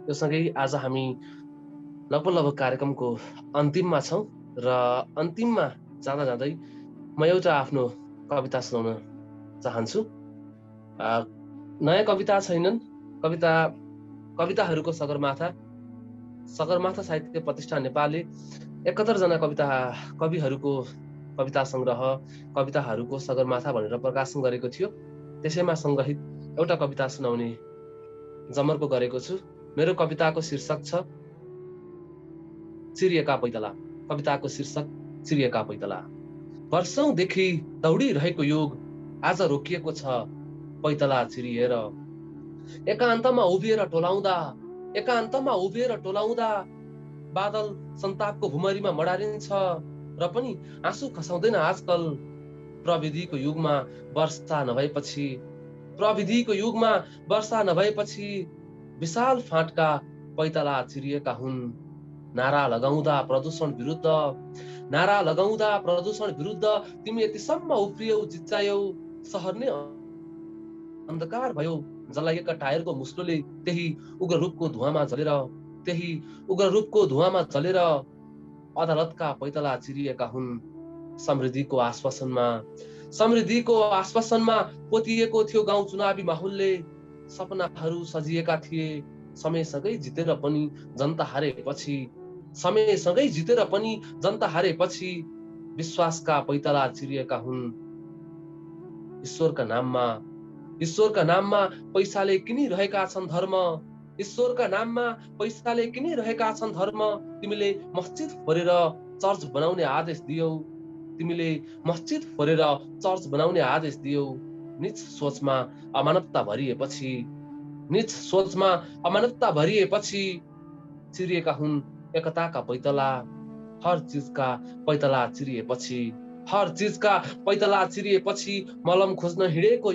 A: यो सँगै आज हामी लगभग कार्यक्रमको अन्तिममा छौँ र अन्तिममा जाँदा जाँदै म एउटा आफ्नो कविता सुनाउन चाहन्छु। नयाँ कविता छैनन्, कविताहरूको सगरमाथा साहित्य प्रतिष्ठान नेपालले 71 जना कविहरूको कविता सङ्ग्रह कविताहरूको सगरमाथा भनेर प्रकाशन गरेको थियो। त्यसैमा सङ्ग्रहित एउटा कविता सुनाउने जमर्को गरेको छु। मेरो कविताको शीर्षक छ चिरिएका पैतला। कविताको शीर्षक चिरिएका पैतला। वर्षौंदेखि दौडिरहेको युग आज रोकिएको छ पैतला चिरिएर। एकान्तमा उभिएर टोलाउँदा बादल सन्तापको भुमरीमा मडारिन्छ र पनि आँसु खसाउँदैन आजकल। प्रविधिको युगमा वर्षा नभएपछि विशाल फाँटका पैतला चिरिएका हुन्। नारा लगाउँदा प्रदूषण विरुद्ध तिमी यतिसम्म उफ्रियौ, जिच्चायौ, सहर नै अन्धकार भयो। जलाइएका टायरको मुस्लोले त्यही उग्र रूपको धुवामा जलेर अदालतका पैतला चिरिएका हुन्। समृद्धिको आश्वासनमा पोतिएको थियो गाउँ चुनावी माहौलले। सपनाहरू सजिएका थिए समयसँगै जितेर पनि जनता हारेपछि विश्वासका पैतला चिरिएका हुन्। ईश्वरका नाममा पैसाले किनिरहेका छन् धर्म। तिमीले मस्जिद फोरेर चर्च बनाउने आदेश दियौ। निज सोचमा अमानतता भरिएपछि चिरिएका हुन् एकताका पैतला। हर चीजका पैतला चिरिएपछि मलम खोज्न हिँडेको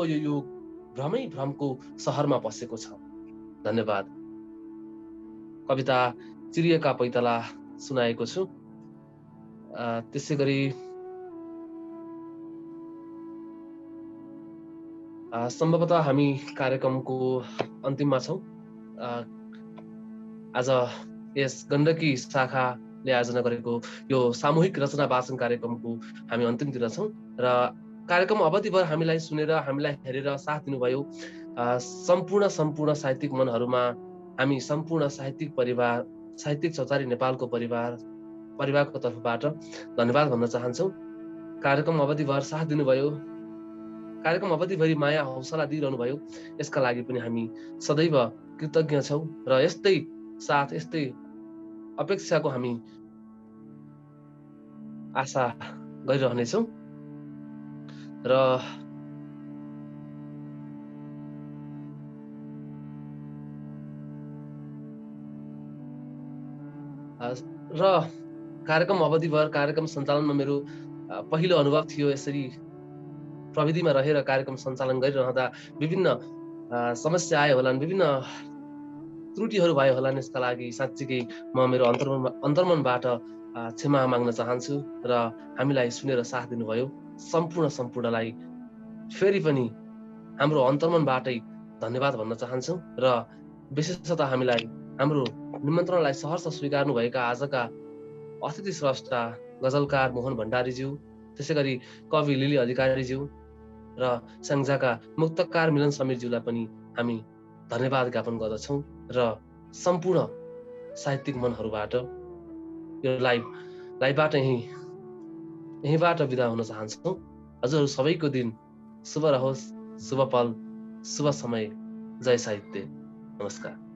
A: यो युग। भ्रमै भ्रमको सहरमा बसेको छ। धन्यवाद। कविता चिरिएका पैतला सुनाएको छु। त्यसै गरी सम्भवतः हामी कार्यक्रमको अन्तिममा छौँ। आज यस गण्डकी शाखाले आयोजना गरेको यो सामूहिक रचना वाचन कार्यक्रमको हामी अन्तिमतिर छौँ र कार्यक्रम अवधिभर हामीलाई सुनेर हामीलाई हेरेर साथ दिनुभयो सम्पूर्ण साहित्यिक मनहरूमा हामी सम्पूर्ण साहित्यिक चौतारी नेपालको परिवारको तर्फबाट धन्यवाद भन्न चाहन्छौँ। कार्यक्रम अवधिभर साथ दिनुभयो, कार्यक्रम अवधिभरि माया हौसला दिइरहनु भयो, यसका लागि पनि हामी सदैव कृतज्ञ छौँ र यस्तै साथ यस्तै अपेक्षाको हामी आशा गरिरहनेछौँ र कार्यक्रम अवधिभर कार्यक्रम सञ्चालनमा मेरो पहिलो अनुभव थियो। यसरी प्रविधिमा रहेर कार्यक्रम सञ्चालन गरिरहँदा विभिन्न समस्या आयो होलान्, विभिन्न त्रुटिहरू भयो होलान्। यसका लागि साँच्चीकै म मेरो अन्तर्मनबाट क्षमा माग्न चाहन्छु र हामीलाई सुनेर साथ दिनुभयो सम्पूर्णलाई फेरि पनि हाम्रो अन्तर्मनबाटै धन्यवाद भन्न चाहन्छौँ र विशेषतः हामीलाई हाम्रो निमन्त्रणलाई सहर्ष स्वीकार्नुभएका आजका अतिथि स्रष्टा गजलकार मोहन भण्डारीज्यू, त्यसै गरी कवि लिली अधिकारीज्यू र स्याङ्जाका मुक्तकार मिलन समीरज्यूलाई पनि हामी धन्यवाद ज्ञापन गर्दछौँ र सम्पूर्ण साहित्यिक मनहरूबाट यो लाइभबाट यहीँबाट बिदा हुन चाहन्छौँ। हजुरहरू सबैको दिन शुभ रहोस्, शुभ पल, शुभ समय। जय साहित्य। नमस्कार।